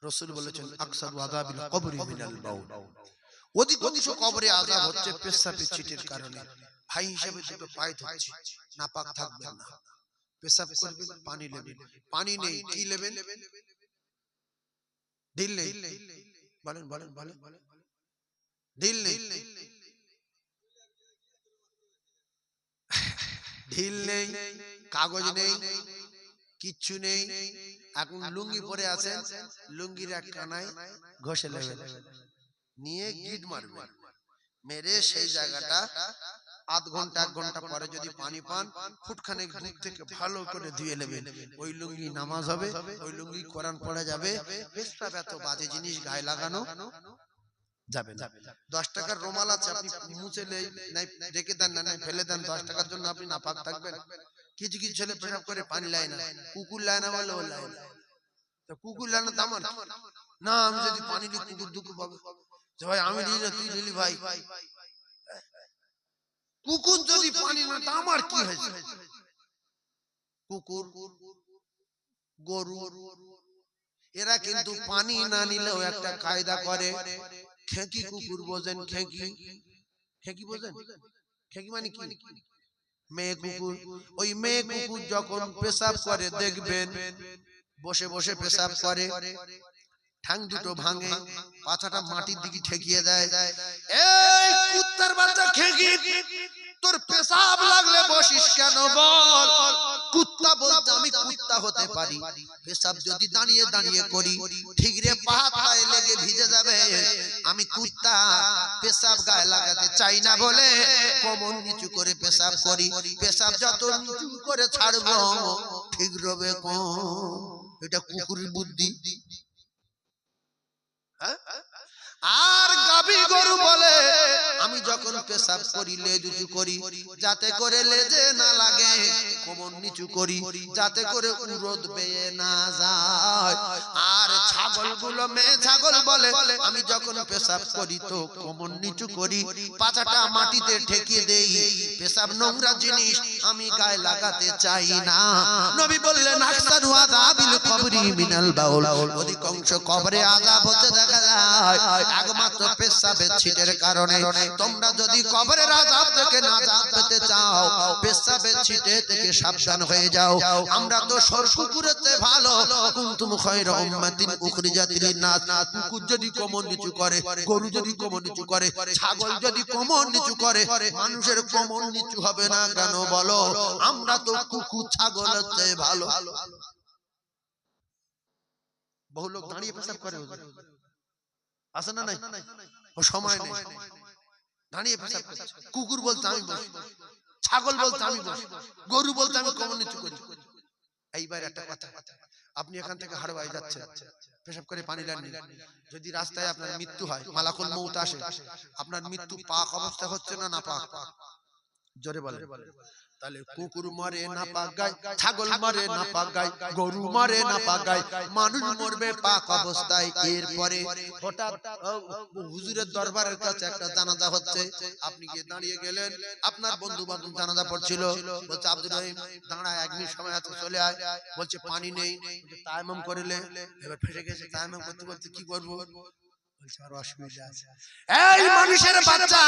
রাসূল বলেছেন আকসারু আযাবিল কবরি মিনাল বাউল, অধিকাংশ কবরে আযাব হচ্ছে পেশাবের ছিটের কারণে। ভাই হিসেবে দুটো পায়ে ধরছি, নাপাক থাকবেন না, পেশাব করবেন, পানি নেবেন, পানি নেই কি নেবেন? ঢিল নেই, বলেন বলেন বলেন, ঢিল নেই, ঢিল নেই, কাগজ নেই, কিচ্ছু নেই। এখন লুঙ্গি পরে আছেন, লুঙ্গির এক কানায় ঘষে নেবেন, নিয়ে গিট মারবেন, মেরে সেই জায়গাটা আধ ঘন্টা 1 ঘন্টা পরে যদি পানি পান, ফুটখানেক দূর থেকে ভালো করে ধুয়ে নেবেন। ওই লুঙ্গি নামাজ হবে, ওই লুঙ্গি কোরআন পড়া যাবে। পেশাব এত বাজে জিনিস গায়ে লাগানো যাবে না। 10 টাকার রুমাল আছে, আপনি মুছে নাই রেখে দেন, না ফেলে দেন, 10 টাকার জন্য আপনি নাপাক থাকবেন? কিছু কিছু ছেলে পেশাব করে পানি লায় না, কুকুর লায় না বলে ও লায় না। তো কুকুর লায় না দামান না, আমি যদি পানি দিই কুকুর দুঃখ পাবে, ভাই আমি নিই না, তুই নিলি ভাই। কুকুর যদি পানি না, তা আমার কি হয়েছে? কুকুর, গরু, এরা কিন্তু পানি না নিলেও একটা কায়দা করে। খেকি কুকুর বোঝেন? খেকি, খেকি বোঝেন? খেকি মানে কি? মেয়ে কুকুর। ওই মেয়ে কুকুর যখন পেশাব করে দেখবেন, বসে বসে পেশাব করে, ঠ্যাং দুটো ভাঙে, পাছাটা মাটির দিকে ঠেকিয়ে দেয়। এই কুত্তার বাচ্চা খেকি, তোর পেশাব লাগলে বসিস কেন বল? কুত্তা বলতে আমি কুত্তা হতে পারি, পেশাব যদি দাঁড়িয়ে দাঁড়িয়ে করি ঠিক রে, পা পায়ে লেগে ভিজে যাবে। আমি কুত্তা, পেশাব গায়ে লাগাতে চাই না বলে কোমর নিচু করে পেশাব করি। পেশাব যত নিচু করে ছাড়বো ঠিক রবে কম। এটা কুকুরের বুদ্ধি। আর গাভী গরু বলে আমি যখন পেশাব করি লেজ উঁচু করি, যাতে করে লেজে না লাগে, কোমর নিচু করি যাতে করে উরদ বেয়ে না যায়। আর ছাগলগুলো, মেয়ে ছাগল বলে আমি যখন পেশাব করি তো কোমর নিচু করি, পাছাটা মাটিতে ঠেকিয়ে দেই। পেশাব নোংরা জিনিস, আমি গায়ে লাগাতে চাই না। নবী বললেন আকসারু আযাবিল কবরি মিনাল বাউল, অধিকাংশ কবরে আযাব হতে দেখা যায় একমাত্র পেশাবের ছিটের কারণে। তোমরা যদি কবরের আযাব থেকে নাজাত পেতে চাও, পেশাবের ছিটে থেকে সাবধান হয়ে যাও। আমরা তো কুকুরেতে ভালো, কুনতুম খায়রা উম্মাতিন উখরিজাত লিন-নাস। কুকুর যদি কোমর নিচু করে, গরু যদি কোমর নিচু করে, ছাগল যদি কোমর নিচু করে, মানুষের কোমর নিচু হবে না কেন বলো? আমরা তো কুকুর ছাগলের চেয়ে ভালো। বহু লোক দাঁড়িয়ে পেশাব করে, আছে না নাই? ও সময় নেই, দাঁড়িয়ে পেশাব করে। কুকুর বলতে আমি বসি, ছাগল বলতে আমি বসি, গরু বলতে আমি কোমর নিচু করি। এইবার একটা কথা, আপনি এখান থেকে হাড়োয়ায় যাচ্ছেন, পেশাব করে পানি নেননি, যদি রাস্তায় আপনার মৃত্যু হয়, মালাকুল মউত আসে, আপনার মৃত্যু পাক অবস্থা হচ্ছে না নাপাক? জোরে বলেন। তাহলে কুকুর মরে না পাক গায়, ছাগল মরে না পাক গায়, গরু মরে না পাক গায়, মানুষ মরবে পাক অবস্থায়। এরপরে হঠাৎ হুজুরের দরবারের কাছে একটা জানাজা হচ্ছে, আপনি গিয়ে দাঁড়িয়ে গেলেন, আপনার বন্ধু বান্ধব জানাজা পড়ছিল, বলছে আব্দুল রহিম দাঁড়া, 1 মিনিট সময় আছে, চলে আয়। বলছে পানি নেই, তায়াম্মুম করলে, এবার ফেসে গেছে, তায়াম্মুম করতে বলতে কি করবো? এই মানুষের বাচ্চা,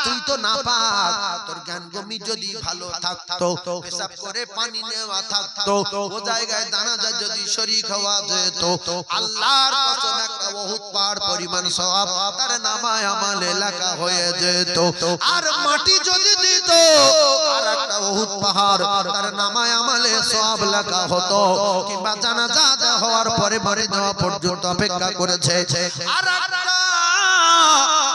তুই তো নাপাক, তোর জ্ঞান গমি যদি ভালো থাকতো, পেশাব করে পানি নেওয়া থাকতো, ও জায়গায় জানাজা যদি শরীক হওয়া যেত, আল্লাহর কসম একটা উহুদ পাহাড় পরিমাণ সওয়াব তার নামায় আমলে লেখা হয়ে যেত। আর মাটি যদি দিত, আর একটা উহুদ পাহাড় তার নামায় আমলে সওয়াব লেখা হতো। কিংবা জানাজা হওয়ার পরে মরে যাওয়া পর্যন্ত অপেক্ষা করেছে, আর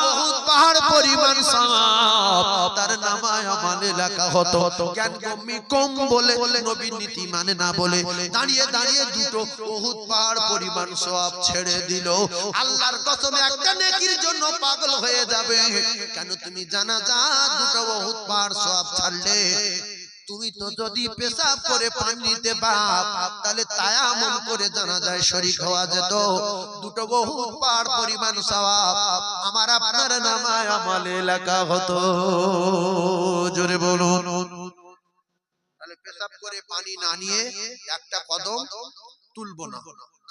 বহুত পাহাড় পরিমাণ সওয়াব তার নামায় আমলে লেখা হতো। জ্ঞান কমি কম বলে, নবীর নীতি মানে না বলে, দাঁড়িয়ে দাঁড়িয়ে দুটো বহুত পাহাড় পরিমাণ সওয়াব ছেড়ে দিল। আল্লাহর কসম একটা নেকির জন্য পাগল হয়ে যাবে। কেন তুমি জানাজা দুটো বহুত পাহাড় সওয়াব ছাড়লে? তুমি তো যদি পেশাব করে পানি নিতে বাপ, তাহলে তায়াম্মুম করে জানাজায় শরীক হওয়া যেত, দুটো বহুত পাহাড় পরিমাণ সওয়াব আমার আপনার নামায় আমলে লেখা হতো। জোরে বলুন। তাহলে পেশাব করে পানি না নিয়ে একটা কদম তুলবো না,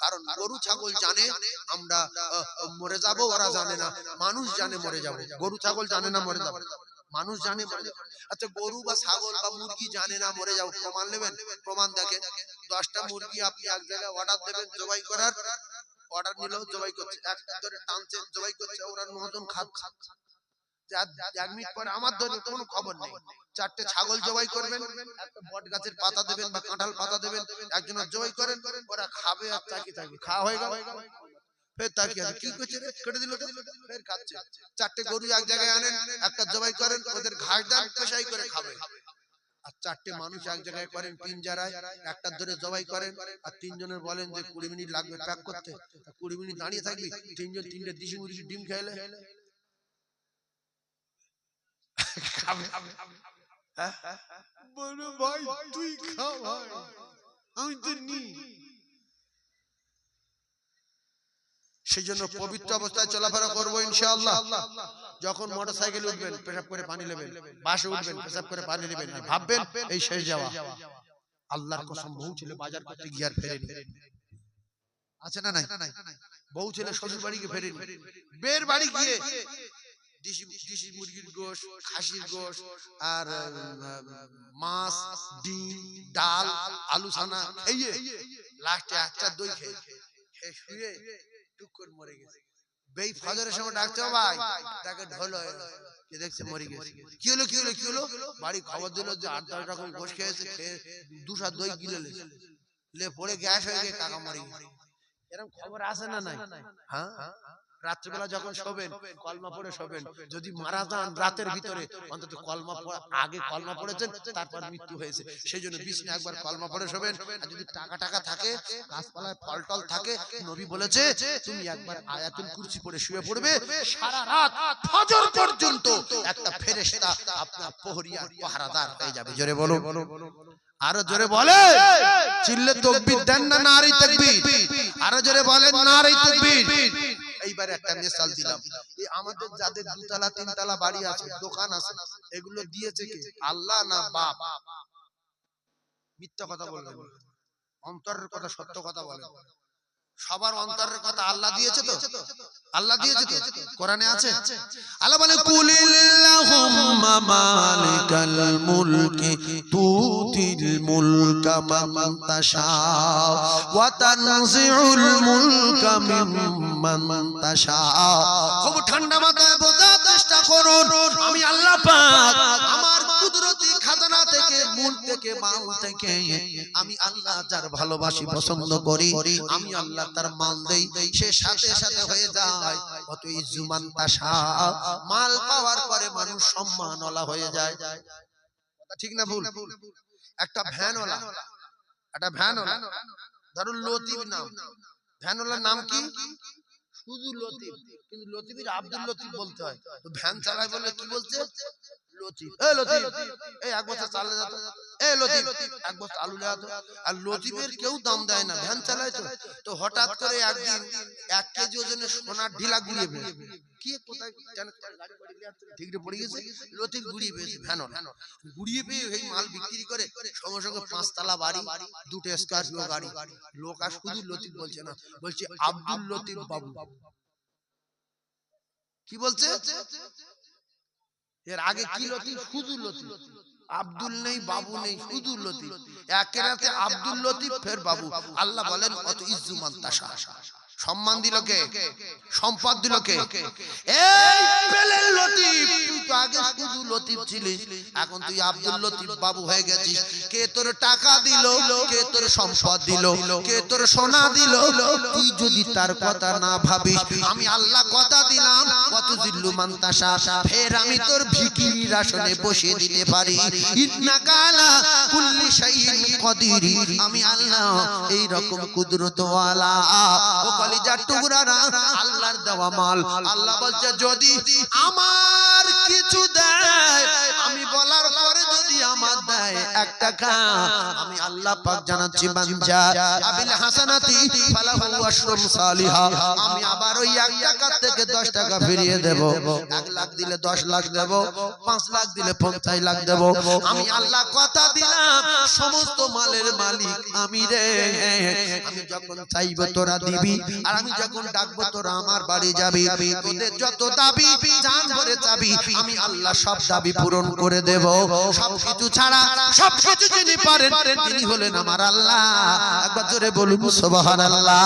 কারণ গরু ছাগল জানে আমরা মরে যাব, ওরা জানে না। মানুষ জানে মরে যাব, গরু ছাগল জানে না মরে যাব, মানুষ জানে মরে যাব। আচ্ছা গরু বা ছাগল বা মুরগি জানে না মরে যাব, প্রমাণ নেবেন? প্রমাণ দেখেন। 10টা মুরগি আপনি এক জায়গায় অর্ডার দেবেন জবাই করার, অর্ডার নিলেও জবাই করছে, একটা ধরে টানছে জবাই করছে, ওরা নতুন খাচ্ছে। 1 মিনিট পরে আমার ধরে কোনো খবর নেই। 4টে ছাগল জবাই করবেন, একটা বট গাছের পাতা দেবেন বা কাঁঠাল পাতা দেবেন, একজনের জবাই করেন, ওরা খাবে আর তাকিয়ে থাকবে। খাওয়া হয়ে গেল, ফের তাকিয়ে আছে, কি করছে রে, কেটে দিল তো, ফের খাচ্ছে। 4টে গরু এক জায়গায় আনেন, একটা জবাই করেন, ওদের ঘাস দেন, পেশাই করে খাবে। আর 4টে মানুষ এক জায়গায় করেন পিঞ্জারায়, একটা ধরে জবাই করেন, আর 3 জনের বলেন যে 20 মিনিট লাগবে প্যাক করতে, 20 মিনিট দাঁড়িয়ে থাকবি, 3 জন 3টে দেশি মুরগির ডিম খেলে খাবে। বলো ভাই তুই খা ভাই, আমি তো নি। সেই জন্য পবিত্র অবস্থায় চলাফেরা করবো ইনশাআল্লাহ। যখন মোটরসাইকেল উঠবেন পেশাব করে পানি নেবেন, বাসে উঠবেন পেশাব করে পানি নেবেন, ভাববেন এই শেষ যাওয়া। আল্লাহর কসম বহু ছেলে বাজার করতে গিয়ে আর ফেরেনি, আছে না নাই? বহু ছেলে শ্বশুর বাড়ি গিয়ে ফেরেনি, বের বাড়ি গিয়ে দেশি মুরগির গোশ, খাসির গোশ আর মাছ, ডিম, ডাল, আলু ছানা খেয়ে লাস্টে একটা দই খেয়ে শুয়ে টুক করে মরে গেছে। বেই ফজরের সময় ডাকছে, ভাই তাকে ঢোল কে দেখছে মরে গেছে। কি হলো কি হলো কি হলো? বাড়ি খবর দিল যে 8-10 রকম গোশ খেয়েছে, খেয়ে 2 দই গিলে লে পড়ে গ্যাস হয়ে গিয়ে কাকা মরে গেছে। এরকম খবর আছে না নাই? হ্যাঁ, রাত্রিবেলা যখন শোবেন কলমা পড়ে শোবেন, যদি মারা যান রাতের ভিতরে অন্তত কলমা আগে কলমা পড়েছেন তারপর মৃত্যু হয়েছে, সেই জন্য বিষ্ণু একবার কলমা পড়ে শোবেন। আর যদি টাকা থাকে, গাছপালায় ফল টল থাকে, নবী বলেছে তুমি একবার আয়াতুল কুরসি পড়ে শুয়ে পড়বে, সারা রাত ফজর পর্যন্ত একটা ফেরেশতা আপনার প্রহরিয়ার পাহারাদার হয়ে যাবে। জোরে বলো, আরো জোরে বলে, চিল্লে তাকবীর দেন না নারী তাকবীর, আরো জোরে বলেন নারী তাকবীর। এইবার একটা মিসাল দিলাম, এই আমাদের যাদের 2 তলা 3 তলা বাড়ি আছে, দোকান আছে, এগুলো দিয়েছে কে? আল্লাহ না বাপ? মিথ্যা কথা বলবেন, অন্তরের কথা সত্য কথা বলেন। সবার অন্তরের কথা আল্লাহ দিয়েছে তো? আল্লাহ দিয়েছে তো? কোরআনে আছে। আল্লাহ বলে কুলিল্লাহুম্মা মালিকাল মুলকি তুতিল মুলকা মান তাশা ওয়া তানজিউল মুলকা মিম্মান তাশা। খুব ঠান্ডা মাথায় বোঝার চেষ্টা করুন, আমি আল্লাহ পাক আমার কুদরতি খাজানা থেকে, মূল থেকে, মাল থেকে আমি আল্লাহ যার ভালোবাসি পছন্দ করি, আমি আল্লাহ তার মাল দেই, সে সাথে সাথে হয়ে যায় কত ইজ্জুমান তাশা। মাল পাওয়ার পরে মানুষ সম্মানওয়ালা হয়ে যায়। কথা ঠিক না ভুল? একটা ভ্যানওয়ালা, ধরুন লতিফ নাম, ভ্যানওয়ালার নাম কি? শুধু লতিফ, কিন্তু লতিফের আব্দুল লতিফ বলতে হয়, তো ভ্যান চালায় বলে কি বলছে? লতিফ। এই লতিফ, এই এক বস্তা চাল লে দাও, এই লতিফ এক বস্তা আলু লে দাও। আর লতিফের কেউ দাম দেয় না, ভ্যান চালায় তো। তো হঠাৎ করে একদিন 1 কেজি ওজনের সোনার ঢিলা ঘুরিয়ে পেয়ে, কি কোথায় জানে গাড়ি বাড়ি ঠিকরে পড়ে গেছে, লতিফ ঘুরিয়ে পেয়েছে, ভ্যান ঘুরিয়ে পেয়ে এই মাল বিক্রি করে সঙ্গে সঙ্গে 5 তলা বাড়ি, 2টে স্করপিও গাড়ি। লোক আর শুধু লতিফ বলছে না, বলছে আব্দুল লতিফ বাবু। কি বলছে? এর আগে কি লতিফ? শুধু লতিফ, আব্দুল নেই, বাবু নেই, শুধু লতিফ। একে রাতে আব্দুল লতিফ, ফের বাবু। আল্লাহ বলেন অত ইজ্জুমান তাশা। সম্মান দিল কে? সম্পদ দিল কে? এই পেলেন লতিফ, তুই তো আগে শুধু লতিফ ছিলিস, এখন তুই আব্দুল লতিফ বাবু হয়ে গেছিস। কে তোর টাকা দিল, কে তোর সম্পদ দিল, কে তোর সোনা দিল, তুই যদি তার কথা না ভাবিস, আমি আল্লাহ কথা দিলাম কত জিল্লু মান তাশা, ফের আমি তোর ভিখিরির আসনে বসিয়ে দিতে পারি। ইন্নাকা আলা কুল্লি শাইইন কাদির, আমি আল্লাহ এই রকম কুদরত ওয়ালা। ও কলিজার টুকরারা, আল্লাহর দেওয়া মাল, আল্লাহ বলছে যদি আমার কিছু দেয়, আমি বলার পরে যদি আমার দেয় 1 টাকা, আমি আল্লাহ পাক জানাচ্ছি বান্দা আবিল হাসানাতি ফালাহু আশরুম সালিহা, আমি আবার ওই 1 টাকা থেকে 10 টাকা ফিরিয়ে দেব। 1 লাখ দিলে 10 লাখ দেব, 5 লাখ দিলে 50 লাখ দেব। আমি আল্লাহ কথা দিলাম সমস্ত মালের মালিক আমি রে। আমি যখন চাইব তোরা দিবি, আর আমি যখন ডাকবো তোরা আমার বাড়ি যাবি। তোদের যত দাবি জান ভরে চাবি, আমি আল্লাহ সব দাবি পূরণ করে দেব। সবকিছু ছাড়া সবকিছু যিনি পারেন তিনি হলেন আমার আল্লাহ। একবার জোরে বলুন সুবহানাল্লাহ।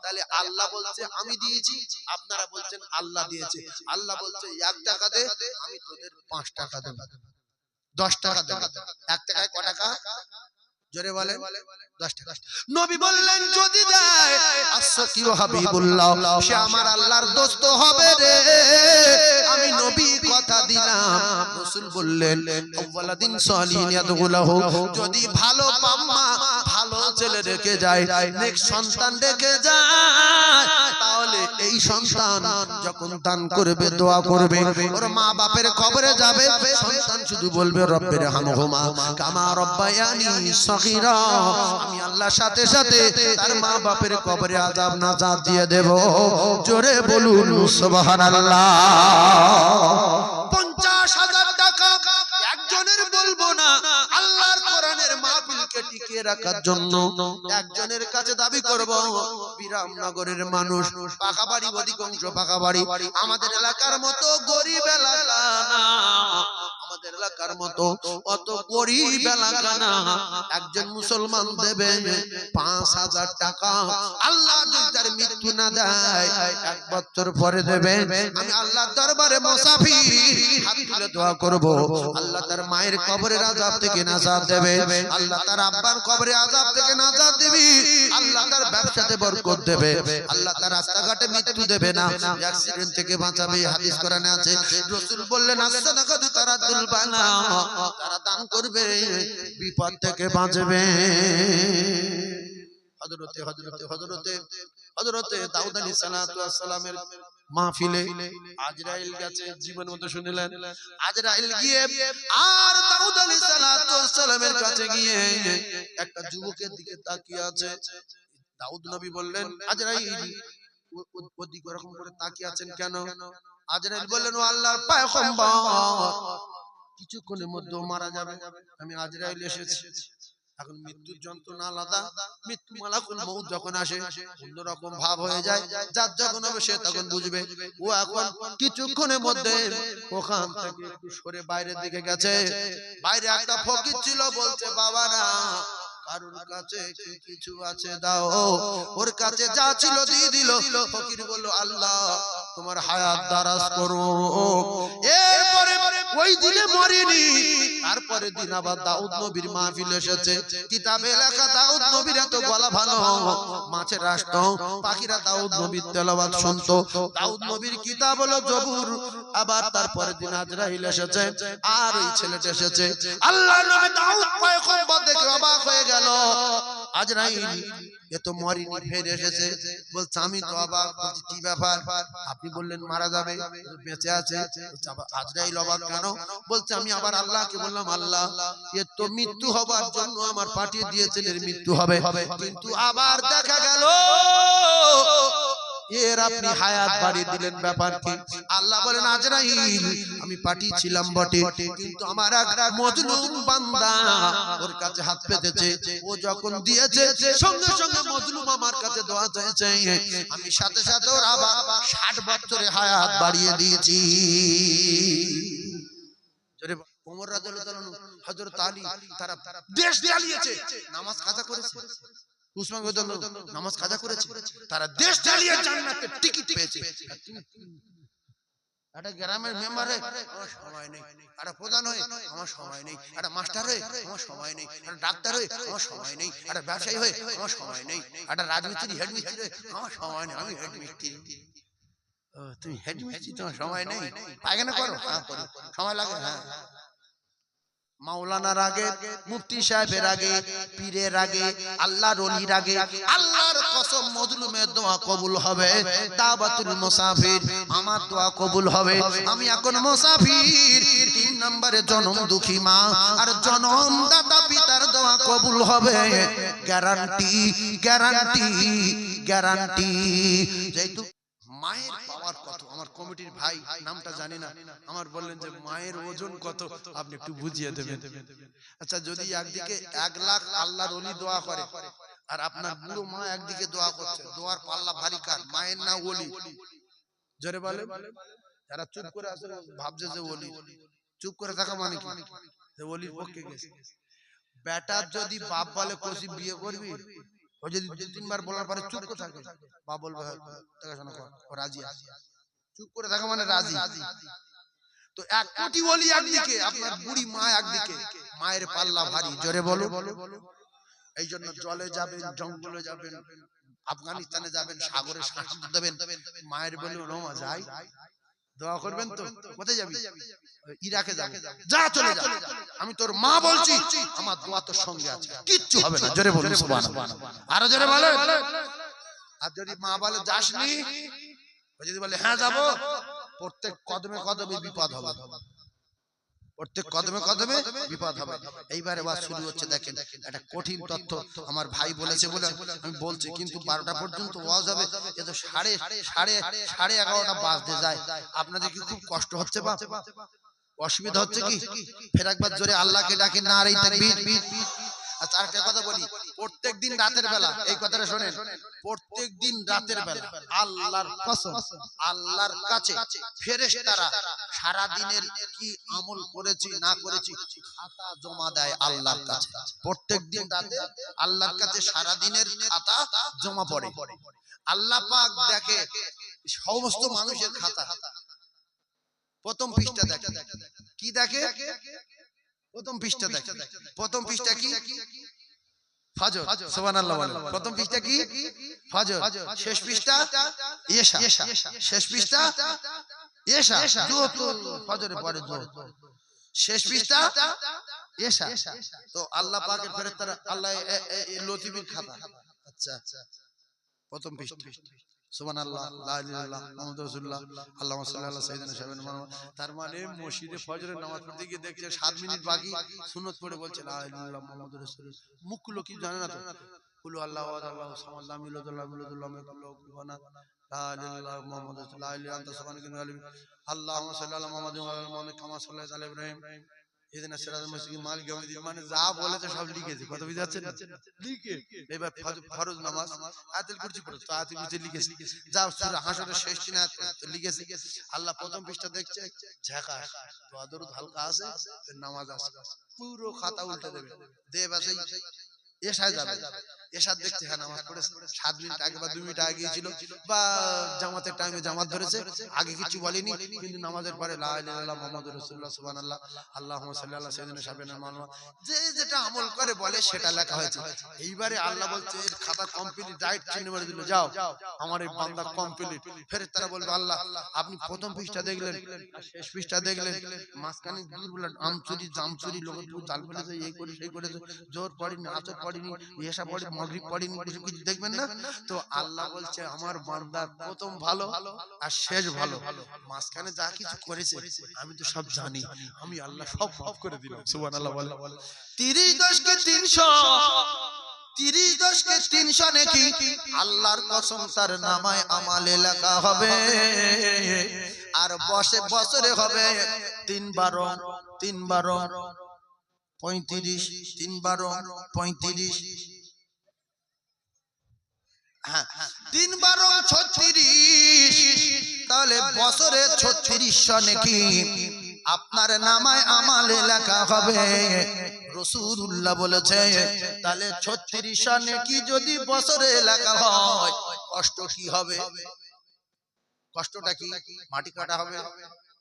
তাহলে আল্লাহ বলছে আমি দিয়েছি, আপনারা বলছেন আল্লাহ দিয়েছে। আল্লাহ বলছে 1 টাকা দে, আমি তোদের 5 টাকা দেব, 10 টাকা দেব। 1 টাকায় ক টাকা? জোরে বলেন 10 টাকা। নবী বললেন যদি দেয় আস-সাকি ওয়া হাবিবুল্লাহ, সে আমার আল্লাহর দোস্ত হবে রে। আমি নবী কথা দিলাম। রাসূল বললেন আওয়ালাদিন সালিহিন ইয়াদগুলাহু, যদি ভালো বাম্মা ভালো ছেলে রেখে যায়, নেক সন্তান রেখে যায়, তাহলে এই সন্তান যখন দান করবে দোয়া করবে, ওর মা বাপের কবরে যাবে, সন্তান শুধু বলবে রব্বির হামহুমা কামা রব্বায়ানি সগীরা। আমি আল্লাহর সাথে সাথে তার মা বাপের কবরে আযাব নাজাত দিয়ে দেব। জোরে বলুন সুবহানাল্লাহ। 50,000 টাকা একজনের বলবো না, আল্লাহর কোরআনের মাহফিলকে টিকিয়ে রাখার জন্য একজনের কাছে দাবি করব। বিরামনগরের মানুষ, পাকা বাড়ি, অধিকাংশ পাকা বাড়ি। আমাদের এলাকার মতো গরিব এলাকা না, আমাদের এলাকার মতো অত গরিব এলাকা না। একজন মুসলমান দেবে 5,000 টাকা। আল্লাহ যদি তার মৃত্যু না দেয় 1 বছর পরে দেবে। আমি আল্লাহর দরবারে মুসাফির হাত তুলে দোয়া করব, আল্লাহ তার মায়ের কবরের আযাব থেকে নাজাত দেবে, আল্লাহ তার আব্বার কবরের আযাব থেকে নাজাত দিবি, আল্লাহ তার ব্যবসাতে বরকত দেবে, আল্লাহ তার রাস্তাঘাটে মৃত্যু দেবে না, অ্যাক্সিডেন্ট থেকে বাঁচাবে। হাদিস কোরআনে আছে, রাসূল বললেন as-সাদাকাতু তারাদ্দুল বালা, তারা দান করবে বিপদ থেকে বাঁচবে। হযরতে দাউদ আলাইহিস সালাতু ওয়াস সালামের মাহফিলে আজরাইল গেছে, জীবন মতো শুনলেন। আজরাইল গিয়ে আর দাউদ আলাইহিস সালাতু ওয়াস সালামের কাছে গিয়ে একটা যুবকের দিকে তাকিয়ে আছে। দাউদ নবী বললেন আজরাইল ওদিকে এরকম করে তাকিয়ে আছেন কেন? আজরাইল বললেন ও আল্লাহর পয়গম্বর, কিছুক্ষণের মধ্যে মারা যাবে, আমি আজরাইল এসেছি। এখন মৃত্যুর যন্ত্রণা আলাদা, মৃত্যু মালাকুল মউত যখন আসে অন্যরকম ভাব হয়ে যায়, যার যখন হবে সে তখন বুঝবে। ও এখন কিছুক্ষণের মধ্যে ওখান থেকে একটু সরে বাইরের দিকে গেছে। বাইরে একটা ফকির ছিল, বলছে বাবা না কারোর কাছে কিছু আছে দাও। ওর কাছে যা ছিল দিয়ে দিল। ফকির বলল আল্লাহ তোমার হায়াত দারাজ করো। এরপরে ওই দিনে মরিনি, তারপরে দিন আবার দাউদ নবীর মাহফিল এসেছে। কিতাবে লেখা দাউদ নবীর এত গলা ভালো, মাছের রাষ্ট্র পাখিরা দাউদ নবীর তেলাওয়াত শুনতো। দাউদ নবীর কিতাব হলো জবুর। আবার তারপরে দিন আজরাইল এসেছে, আর ওই ছেলেটা এসেছে। আল্লাহ নবী দাউদ পয়গম্বর দেখে অবাক হয়ে গেল। আজরাইল এ তো মরিনি, ফের এসেছে। বলছে আমি তো অবাক। বলছি কি ব্যাপার? আপনি বললেন মারা যাবে, বেঁচে আছে। আজরাইল অবাক কেন? বলছে আমি আবার আল্লাহকে বললাম আল্লাহ এর তো মৃত্যু হবার জন্য আমার পাঠিয়ে দিয়েছেন, এর মৃত্যু হবে, কিন্তু আবার দেখা গেল এর আপনি হায়াত বাড়িয়ে দিলেন, ব্যাপার কি? আল্লাহ বলেন আজরাইল আমি পাঠিয়েছিলাম বটে, কিন্তু আমার এক মজলুম বান্দা ওর কাছে হাত পেতেছে। ও যখন দিয়েছে সঙ্গে সঙ্গে মজলুম আমার কাছে দোয়া চাইছে, আমি সাথে সাথে ওর আবার 60 বছরে হায়াত বাড়িয়ে দিয়েছি। জোরে ওমর রাদিয়াল্লাহু তাআলা, হযরত আলী, তারা দেশ জ্বালিয়েছে, নামাজ কাজা করেছে। উসমান রাদিয়াল্লাহু নামাজ কাজা করেছে, তারা দেশ জ্বালিয়ে জান্নাতের টিকিট পেয়েছে। একটা গ্রামের মেম্বার হয়ে আমার সময় নেই, একটা প্রধান হয়ে আমার সময় নেই, একটা মাস্টার হয়ে আমার সময় নেই, একটা ডাক্তার হয়ে আমার সময় নেই, একটা ব্যবসায়ী হয়ে আমার সময় নেই, একটা রাজমিস্ত্রি হেডমিস্ত্রি হয়ে আমার সময় নেই, আমি হেডমিস্ত্রি। তুমি হেডমিস্ত্রি, তোমার সময় নেই? পায়খানা করো? হ্যাঁ করি। সময় লাগে? হ্যাঁ। মাওলানার আগে, মুফতি সাহেবের আগে, পীরের আগে, আল্লাহর ওলির আগে, আল্লাহর কসম মজলুমের দোয়া কবুল হবে। দাওয়াতুল মুসাফির, আমার দোয়া কবুল হবে। আমি এখন মুসাফির। 3 নম্বরে জনম দুঃখী মা আর জনম দাতা পিতার দোয়া কবুল হবে। Guarantee, guarantee, guarantee. যেহেতু মায়ের পাওয়ার কত, আমার কমিটির ভাই নামটা জানি না, আমার বললেন যে মায়ের ওজন কত, আপনি একটু বুঝিয়ে দেবেন। আচ্ছা, যদি একদিকে 1 লাখ আল্লাহর ওলি দোয়া করে আর আপনার বুড়ো মা একদিকে দোয়া করছে, দোয়ার পাল্লা ভারী কার, মায়ের না ওলি? জোরে বলেন। যারা চুপ করে আছে ভাবছে যে ওলি, চুপ করে থাকা মানে কি যে ওলির পক্ষে গেছে। বেটার যদি বাপ বলে কোসি বিয়ে করবি, ও যদি 2-3 বার বলার পরে চুপ করে থাকে, বাপ বলবে দেখাশোনা কর, ও রাজি আছে। চুপ করে থাকা মানে রাজি। তো 1 কোটি ওলি একদিকে, আপনার বুড়ি মা একদিকে, মায়ের পাল্লা ভারী। জোরে বলো। এই জন্য জলে যাবেন, জঙ্গলে যাবেন, আফগানিস্তানে যাবেন, সাগরে সাঁতার দেবেন, মায়ের বলে রোমা যাই দোয়া করবেন। তো কোথায় যাবি? ইরাকে যাবে, যা চলে যা, আমি তোর মা বলছি, আমার দোয়া তোর সঙ্গে আছে, কিচ্ছু হবে না। জোরে বলুন সুবহানাল্লাহ। আরো জোরে বলেন। আর যদি মা বলে যাসনি, ও যদি বলে হ্যাঁ যাব, প্রত্যেক কদমে কদমে বিপদ হবে, প্রত্যেক কদমে কদমে বিপদ হবে। এইবারে ওয়াজ শুরু হচ্ছে। দেখেন, একটা কঠিন তথ্য আমার ভাই বলেছে বলে আমি বলছি, কিন্তু 12টা পর্যন্ত ওয়াজ হবে, এ তো সাড়ে 11টা বাজতে যায়। আপনাদের কি খুব কষ্ট হচ্ছে বা অসুবিধা হচ্ছে কি? ফের একবার জোরে আল্লাহকে ডাকেন, নারে তাকবীর। আচ্ছা, আরেকটা কথা বলি, প্রত্যেকদিন রাতের বেলা, এই কথাটা শোনেন, প্রত্যেকদিন রাতের বেলা আল্লাহর কসম, আল্লাহর কাছে ফেরেশতারা সারা দিনের কি আমল করেছি না করেছি খাতা জমা দেয় আল্লাহর কাছে। প্রত্যেকদিন রাতে আল্লাহর কাছে সারা দিনের খাতা জমা পড়ে। আল্লাহ পাক দেখে সমস্ত মানুষের খাতা। প্রথম পৃষ্ঠা দেখে, কি দেখে? প্রথম পৃষ্ঠা দেখে। প্রথম পৃষ্ঠা কি? ফজর। সুবহানাল্লাহ বলেন। প্রথম পৃষ্ঠা কি? ফজর। শেষ পৃষ্ঠা ইশা। শেষ পৃষ্ঠা ইশা, যত ফজরের পরে যত। শেষ পৃষ্ঠা ইশা। তো আল্লাহ পাকের ফেরেশতারা, আল্লাহ লতিফের খাতা। আচ্ছা, প্রথম পৃষ্ঠা সুবহানাল্লাহ, লা ইলাহা ইল্লাল্লাহ, মুহাম্মাদুর রাসূলুল্লাহ, আল্লাহুম্মা সাল্লি আলা সাইয়্যিদিনা সাবিনা মুহাম্মদ। তার মানে মসজিদে ফজরের নামাজ পড়তে গিয়ে দেখছে 7 মিনিট বাকি, সুন্নত পড়ে বলছে লা ইলাহা ইল্লাল্লাহ মুহাম্মাদুর রাসূলুল্লাহ। মুখগুলো কি জানে না তো? কুল আল্লাহু আহাদ আল্লাহুস সামাদ লাম ইয়ালিদ ওয়া লাম ইউলাদ ওয়া লাম ইয়াকুল লাহু কুফুওয়ান আহাদ। লা ইলাহা ইল্লাল্লাহ মুহাম্মাদুর রাসূলুল্লাহ, লা ইলাহা ইল্লা আনতা সুবহানাকা ইন্নী কুনতু মিনাল জালিমিন। আল্লাহুম্মা সাল্লি আলা মুহাম্মাদিন ওয়া আলা মুহাম্মাদিন কামা সাল্লাইতা আলা ইব্রাহিম ইহদিনাস সিরাতাল মুস্তাকিম মালিকি ইয়াউমিদ্দিন। মানে যা বলেছে সব লিখেছে। কত বুঝতে পারছেন? লিখে এবার ফরজ নামাজ আয়াতুল কুরসি পড়ছে, আয়াতুল কুরসি লিখেছে। যা সূরা হাশরের শেষ 3 আয়াত লিখেছে। আল্লাহ প্রথম পৃষ্ঠা দেখছে, ঝাঁকাশ দোয়া দরুদ হালকা আছে, নামাজ আছে, পুরো খাতা উল্টে দেবে। দেব আছে এশা যাবে, এশা দেখতে হ্যাঁ নামাজ পড়েছে, 7 মিনিট আগে বা 2 মিনিট আগে গিয়েছিল, বা জামাতের টাইমে জামাত ধরেছে, আগে কিছু বলেনি, কিন্তু নামাজের পরে লা ইলাহা ইল্লাল্লাহ মুহাম্মাদুর রাসূলুল্লাহ সুবহানাল্লাহ, আল্লাহুম্মা সাল্লি আলা সাইয়্যিদিনা সাবিনা মুহাম্মদ। যে যেটা আমল করে বলে সেটা লেখা হয়েছে। এইবারে আল্লাহ বলছে এর খাতা কমপ্লিট, রাইট চিহ্ন মেরে দিল, যাও আমার এই বান্দা কমপ্লিট। ফেরেশতারা বলবে আল্লাহ আপনি প্রথম পৃষ্ঠা দেখলেন আর শেষ পৃষ্ঠা দেখলেন, মাঝখানে দুর্বল আমচুরি জামচুরি লোকের জাল ফেলেছে, এই করে সেই করেছে, জোর পড়িনি, আসর পড়িনি, ইশা পড়ি, মাগরিব পড়িনি, কিছু দেখবেন না। তো আল্লাহ বলছে আমার বান্দার প্রথম ভালো আর শেষ ভালো, মাঝখানে যা কিছু করেছে আমি তো সব জানি, আমি আল্লাহ সব মাফ করে দিলাম। সুবহানাল্লাহ বলেন। 30 10 কে 300, 30 10 কে 300 নাকি আল্লাহর কসম তার নামায় আমালে লেখা হবে। আর বছরে হবে 3 12 3 12 35, 3 12 35, হ্যাঁ 3 12 36, তাহলে বছরে 3600 নাকি আপনার নামায় আমালে লেখা হবে। রাসূলুল্লাহ বলেছে তাহলে 3600 নাকি যদি বছরে লেখা হয়, কষ্ট কি হবে? কষ্টটা কি? মাটি কাটা হবে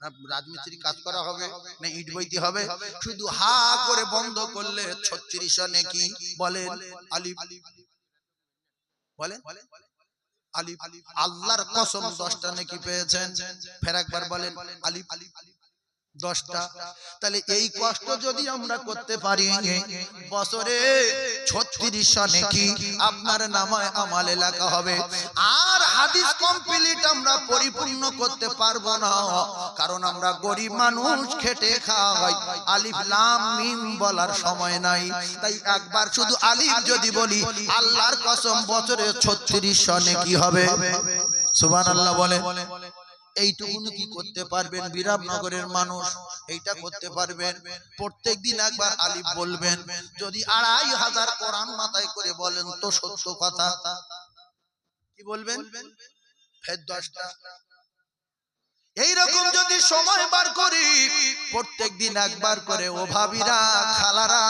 না রাজমিস্ত্রি কাজ করা হবে না ইট বইতে হবে? শুধু হা করে বন্ধ করলে 3600 নাকি। বলেন আলিফ, বলেন আলিফ। আল্লাহর কসম 10টা নাকি পেয়েছেন। ফের একবার বলেন আলিফ। 10টা। তাহলে এই কষ্ট যদি আমরা করতে পারি, বছরে 3600 নেকি আপনার নামায় আমালে লেখা হবে। আর হাদিস কমপ্লিট আমরা পরিপূর্ণ করতে পারবো না, কারণ আমরা গরিব মানুষ, খেটে খাই, আলিফ লাম মিম বলার সময় নাই। তাই একবার শুধু আলিফ যদি বলি, আল্লাহর কসম বছরে 3600 নেকি হবে। সুবহানাল্লাহ বলে। এইটুকুন কি করতে পারবেন বিরামনগরের মানুষ? এইটা করতে পারবেন? প্রত্যেকদিন একবার আলিফ বলবেন। যদি 2500 কোরআন মাথায় করে বলেন তো সত্য কথা। কি বলবেন? ফের 10টা। এইরকম যদি সময় বার করি, প্রত্যেকদিন একবার করে, ও ভাবিরা, খালারা,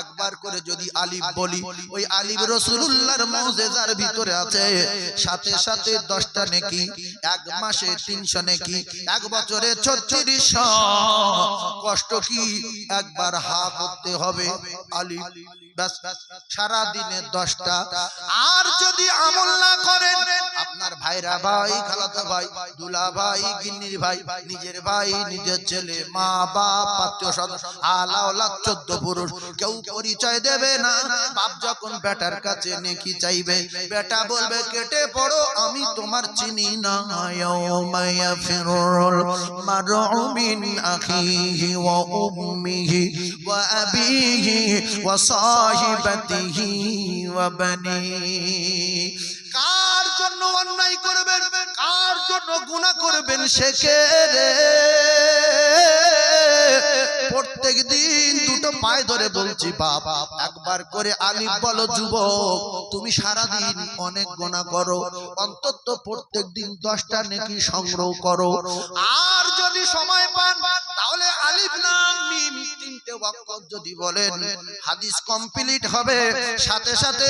একবার করে যদি আলিফ বলি, ওই আলিফ রাসূলুল্লাহর মুজিজার ভিতরে আছে। সাথে সাথে 10টা নেকি, এক মাসে 300 নেকি, এক বছরে 3600। কষ্ট কি? একবার হা করতে হবে আলিফ, বাস, সারা দিনে 10টা। আর যদি আমল না করেন, আপনার ভাইরা, ভাই, খালাতো ভাই, দুলা ভাই, গিন্নির ভাই, নিজের ভাই, নিজের ছেলে, মা বাপ, আত্মীয় স্বজন, আলা ওলাদ 14 পুরুষ, কেউ পরিচয় দেবে না। বাপ যখন বেটার কাছে নেকি চাইবে, বেটা বলবে কেটে পড়ো, আমি তোমার চিনি না। ইয়াউমা ইয়াফিরুল মারউ মিন আখিহি ওয়া উম্মিহি ওয়া আবিহি ওয়া সাহিবাতিহি ওয়া বানিহি। কার জন্য অন্যায় করবেন, কার জন্য গুনাহ করবেন, সে কে রে? প্রত্যেক দিন দুটো পায়ে ধরে বলছি, বাপ, একবার করে আলিফ বলো। যুবক, তুমি সারা দিন অনেক গুনাহ করো, অন্তত প্রত্যেক দিন 10টা নেকি সংগ্রহ করো। আর যদি সময় পান, তাহলে আলিফ লাম মিম 3টে ওয়াক্ত যদি বলেন, হাদিস কমপ্লিট হবে। সাথে সাথে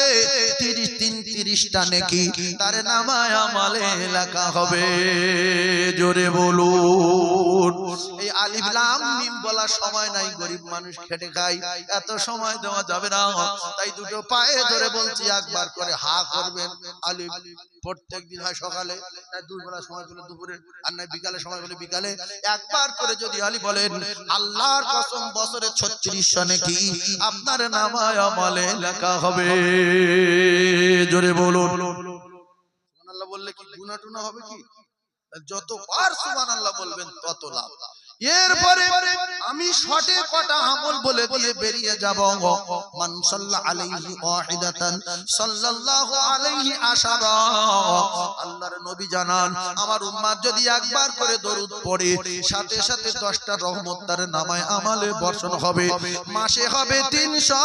30টা নেকি তার নামায় আমালে লেখা হবে। জোরে বলুন। এই আলিফ লাম মিম বলার সময় নাই, গরিব মানুষ, খেটে খাই, এত সময় দেওয়া যাবে না। তাই দুটো পায়ে ধরে বলছি, একবার করে হা করবেন আলিফ। প্রত্যেক দিন হয় সকালে, তাই দুপুরের সময় বলে দুপুরে, আর নাই বিকালে সময় বলে বিকালে। একবার করে যদি আলিফ বলেন, আল্লাহর কসম বছরে 3600 নেকি আপনার নামায় আমালে লেখা হবে। জোরে বলুন। সুবহানাল্লাহ বললে কি গুনাহ টুনা হবে? কি যতবার সুবহানাল্লাহ বলবেন তত লাভ। এরপরে আমি শর্টে কটা আমল বলে দিয়ে বেরিয়ে যাব। মান সাল্লা আলাইহি ওয়াহিদাতান সাল্লাল্লাহু আলাইহি আশারা। আল্লাহর নবী জানান, আমার উম্মত যদি একবার করে দরুদ পড়ে, সাথে সাথে 10টা রহমত তার নামায় আমালে বর্ষণ হবে। মাসে হবে 300,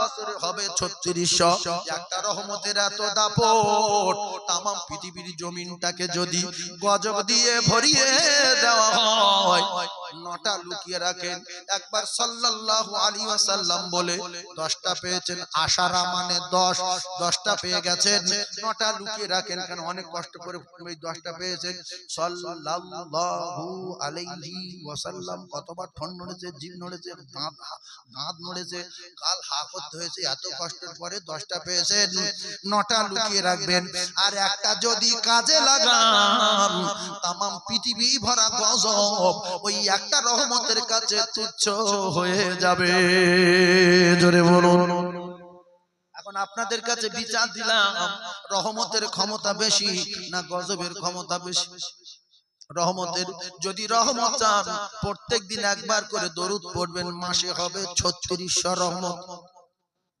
বছরে হবে 3600। একটা রহমতের এত দাপট, তামাম পৃথিবীর জমিনটাকে যদি গজব দিয়ে ভরিয়ে দেওয়া হয়, 9টা লুকিয়ে রাখেন। একবার সাল্লাল্লাহু আলাইহি ওয়াসাল্লাম বলে 10টা পেয়েছেন, আশারা মানে 10, 10টা পেয়ে গেছেন, 9টা লুকিয়ে রাখেন। কেন? অনেক কষ্ট করে এই 10টা পেয়েছেন। সাল্লাল্লাহু আলাইহি ওয়াসাল্লাম কতবার ঠন নড়েছে, জিভ নড়েছে, দাঁত নড়েছে, কাল হা করতে হয়েছে, এত কষ্টের পরে 10টা পেয়েছেন। 9টা লুকিয়ে রাখবেন। আর একটা যদি কাজে লাগান, তামাম পৃথিবী ভরা গজব ওই একটা রহমতের কাছে তুচ্ছ হয়ে যাবে। জোরে বলুন। এখন আপনাদের কাছে বিচার দিলাম, রহমতের ক্ষমতা বেশি না গজবের ক্ষমতা বেশি? রহমতের। যদি রহমত চান, প্রত্যেক দিন একবার করে দরুদ পড়বেন। মাসে হবে 3600 রহমত,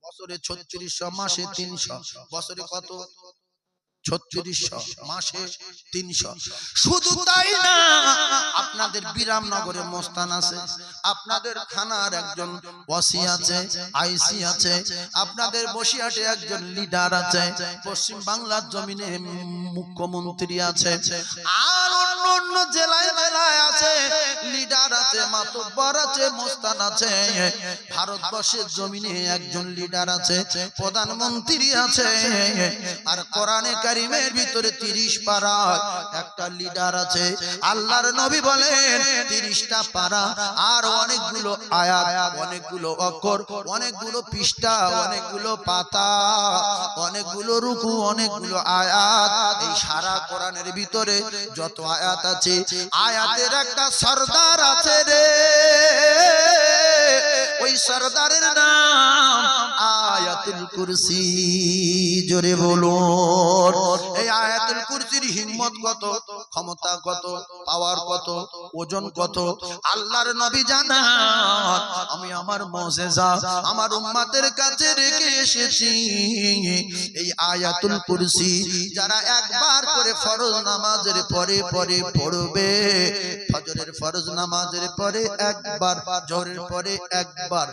বছরে 3600, মাসে 300, বছরে কত? 3600, মাসে 300। শুধু তাই না, আপনাদের বিরামনগরে মস্তান আছে, আপনাদের থানার একজন ওসি আছে, আইসি আছে, আপনাদের বসিরহাটে একজন লিডার আছে, পশ্চিম বাংলার জমিনে মুখ্যমন্ত্রী আছে, আর অন্য অন্য জেলায় জেলায় আছে লিডার আছে, মাতব্বর আছে, মস্তান আছে। ভারতবর্ষের জমিনে একজন লিডার আছে, প্রধানমন্ত্রী আছে। আর কোরআনে কারিমের ভিতরে 30 পারা একটা লিডার আছে। আল্লাহর নবী বলেন 30টা পারা আর অনেকগুলো আয়াত, অনেকগুলো অক্ষর, অনেকগুলো পৃষ্ঠা, অনেকগুলো পাতা, অনেকগুলো রুকু, অনেকগুলো আয়াত। এই সারা কোরআনের ভিতরে যত আয়াত আয়াত আছে, আয়াতের একটা সরদার আছে রে, ওই সরদারের নাম আয়াতুল কুরসি। জোরে বলুন, এই আয়াতুল কুরসির হিম্মত কত, ক্ষমতা কত, পাওয়ার কত, ওজন কত আল্লাহর নবী জানান। আমি আমার মুজিজা আমার উম্মতের কাছে রেখে এসেছি এই আয়াতুল কুরসি। যারা একবার করে ফরজ নামাজের পরে পরে পড়বে, ফজরের ফরজ নামাজের পরে একবার, জোহরের পরে একবার,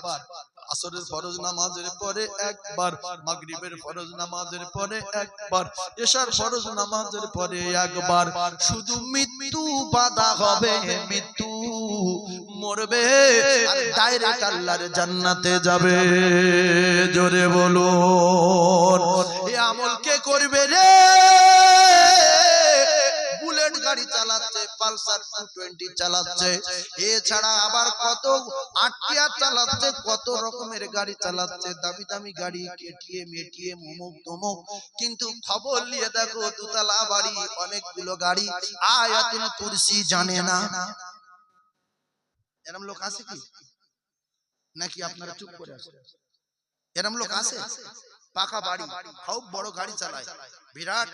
আসরের ফরজ নামাজের পরে একবার, মাগরিবের ফরজ নামাজের পরে একবার, এশার ফরজ নামাজের পরে একবার, শুধু মৃত্যু বাধা হবে, মৃত্যু মরবে আর ডাইরেক্ট আল্লাহর জান্নাতে যাবে। জোরে বলুন, এই আমল কে করবে রে? বুলেট গাড়ি চালাচ্ছে, পালসার 220 চালাচ্ছে, এছাড়া আবার কত আটিয়া চালাচ্ছে, কত রকমের গাড়ি চালাচ্ছে, দামি দামি গাড়ি, কেটিএম, এটিএম, অমুক তমুক। কিন্তু খবর নিয়ে দেখো দুতলা বাড়ি, অনেকগুলো গাড়ি, আয়াতুল কুরসি জানে না। এরকম লোক আছে কি? নাকি আপনারা চুপ করে আছেন? এরকম লোক আছে? পাকা বাড়ি, খুব বড় গাড়ি চালায়, বিরাট,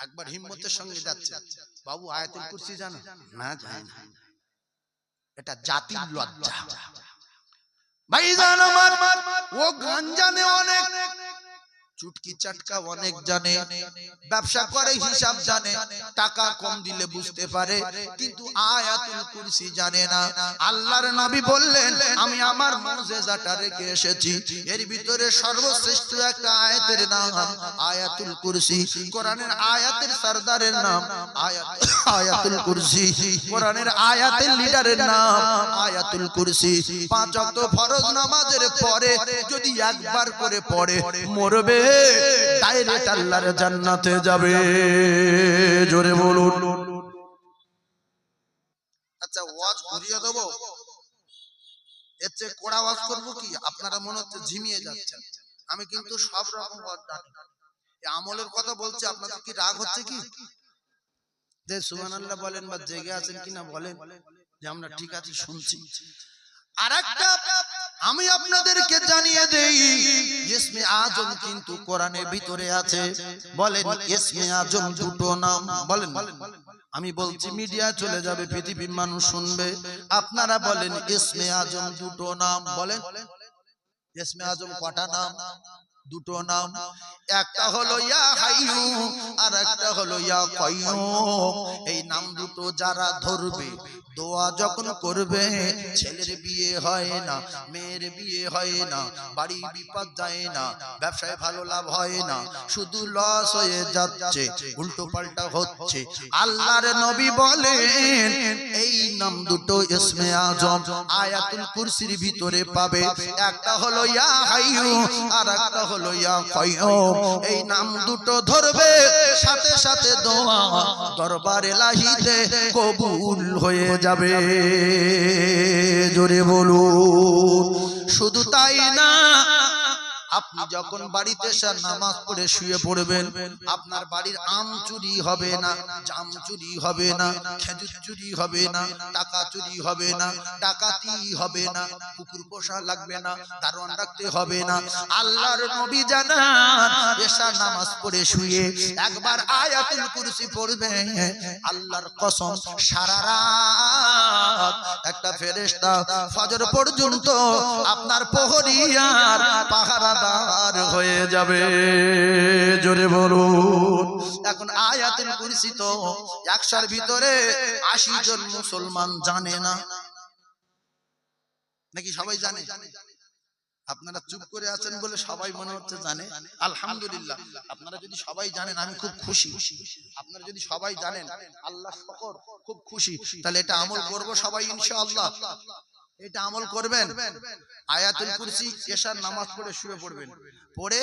একবার হিম্মতের সঙ্গে যাচ্ছে, বাবু আয়াতুল কুরসি জানো? না জানি না। এটা জাতির লজ্জা। ভাইজান আমার, ও গান জানে অনেক, চুটকি চাটকা অনেক জানে, ব্যবসা করে হিসাব জানে, টাকা কম দিলে বুঝতে পারে, কিন্তু আয়াতুল কুরসি জানে না। আল্লাহর নবী বললেন আমি আমার মুজিজাটা রেখে এসেছি, এর ভিতরে সর্বশ্রেষ্ঠ একটা আয়াতের নাম আয়াতুল কুরসি। কোরআনের আয়াতের সরদারের নাম আয়াতুল কুরসি, কোরআনের আয়াতের লিডারের নাম আয়াতুল কুরসি। 5 ওয়াক্ত ফরজ নামাজের পরে যদি একবার করে পড়ে, মরবে ডাইরেক্ট আল্লাহর জান্নাতে যাবে। জোরে বলুন। আচ্ছা, ওয়াজ ঘুরিয়ে দেবো, এর চেয়ে কড়া ওয়াজ করবো কি? আপনারা মনে হচ্ছে ঝিমিয়ে যাচ্ছেন, আমি কিন্তু সব রকম ওয়াজ জানি। এই আমলের কথা বলছি, আপনাদের কি রাগ হচ্ছে কি? যে সুবহানাল্লাহ বলেন বা জেগে আছেন কিনা বলেন, যে আমরা ঠিক আছে শুনছি। আরেকটা আমি আপনাদেরকে জানিয়ে দেই, ইসমে আজম কিন্তু কোরআনের ভিতরে আছে। বলেন ইসমে আজম দুটো নাম, বলেন। আমি বলছি মিডিয়া চলে যাবে, পৃথিবীর মানুষ শুনবে, আপনারা বলেন ইসমে আজম দুটো নাম, বলেন ইসমে আজম কটা নাম? দুটো নাম, একটা হলো ইয়া হাইয়ু আর একটা হলো ইয়া কাইয়ুম। এই নাম দুটো যারা ধরবে, দোয়া যখন করবে, ছেলের বিয়ে হয় না, মেয়ের বিয়ে হয় না, বাড়ি বিপদ যায় না, ব্যবসায় ভালো লাভ হয় না, শুধু লস হয়ে যাচ্ছে, উল্টো পাল্টা হচ্ছে। আল্লাহর নবী বলেন এই নাম দুটো ইসমে আজম আয়াতুল কুরসির ভিতরে পাবে। একটা হলো ইয়া হাইয়ু আর একটা হলো ইয়া কাইয়ুম। এই নাম দুটো ধরবে, সাথে সাথে দোয়া দরবার ইলাহিতে কবুল হয়ে যাবে। জোরে বলুন। শুধু তাই না, আপনি যখন বাড়িতে এসে নামাজ পড়ে শুয়ে পড়বেন, আপনার বাড়ির আম চুরি হবে না, জাম চুরি হবে না, খেজুর চুরি হবে না, টাকা চুরি হবে না, ডাকাতি হবে না, কুকুর পোষা লাগবে না, দারোয়ান রাখতে হবে না। আল্লাহর নবী জানান এশা নামাজ পড়ে শুয়ে একবার আয়াতুল কুরসি পড়বে, আল্লাহর কসম সারা রাত একটা ফেরেশতা ফজর পর্যন্ত আপনার প্রহরী আর পাহারাদার হয়ে যাবে। জোরে বলুন। এখন আয়াতুল কুরসি তো 100 ভিতরে 80 জন মুসলমান জানে না, নাকি সবাই জানে? আপনারা চুপ করে আছেন বলে সবাই মনে হচ্ছে জানে। আলহামদুলিল্লাহ, আপনারা যদি সবাই জানেন আমি খুব খুশি। আপনারা যদি সবাই জানেন আল্লাহ শুকর, খুব খুশি। তাহলে এটা আমল করব সবাই ইনশাআল্লাহ। এটা আমল করবেন। আয়াতুল কুরসি এশার নামাজ পড়ে শুয়ে পড়বেন, পড়ে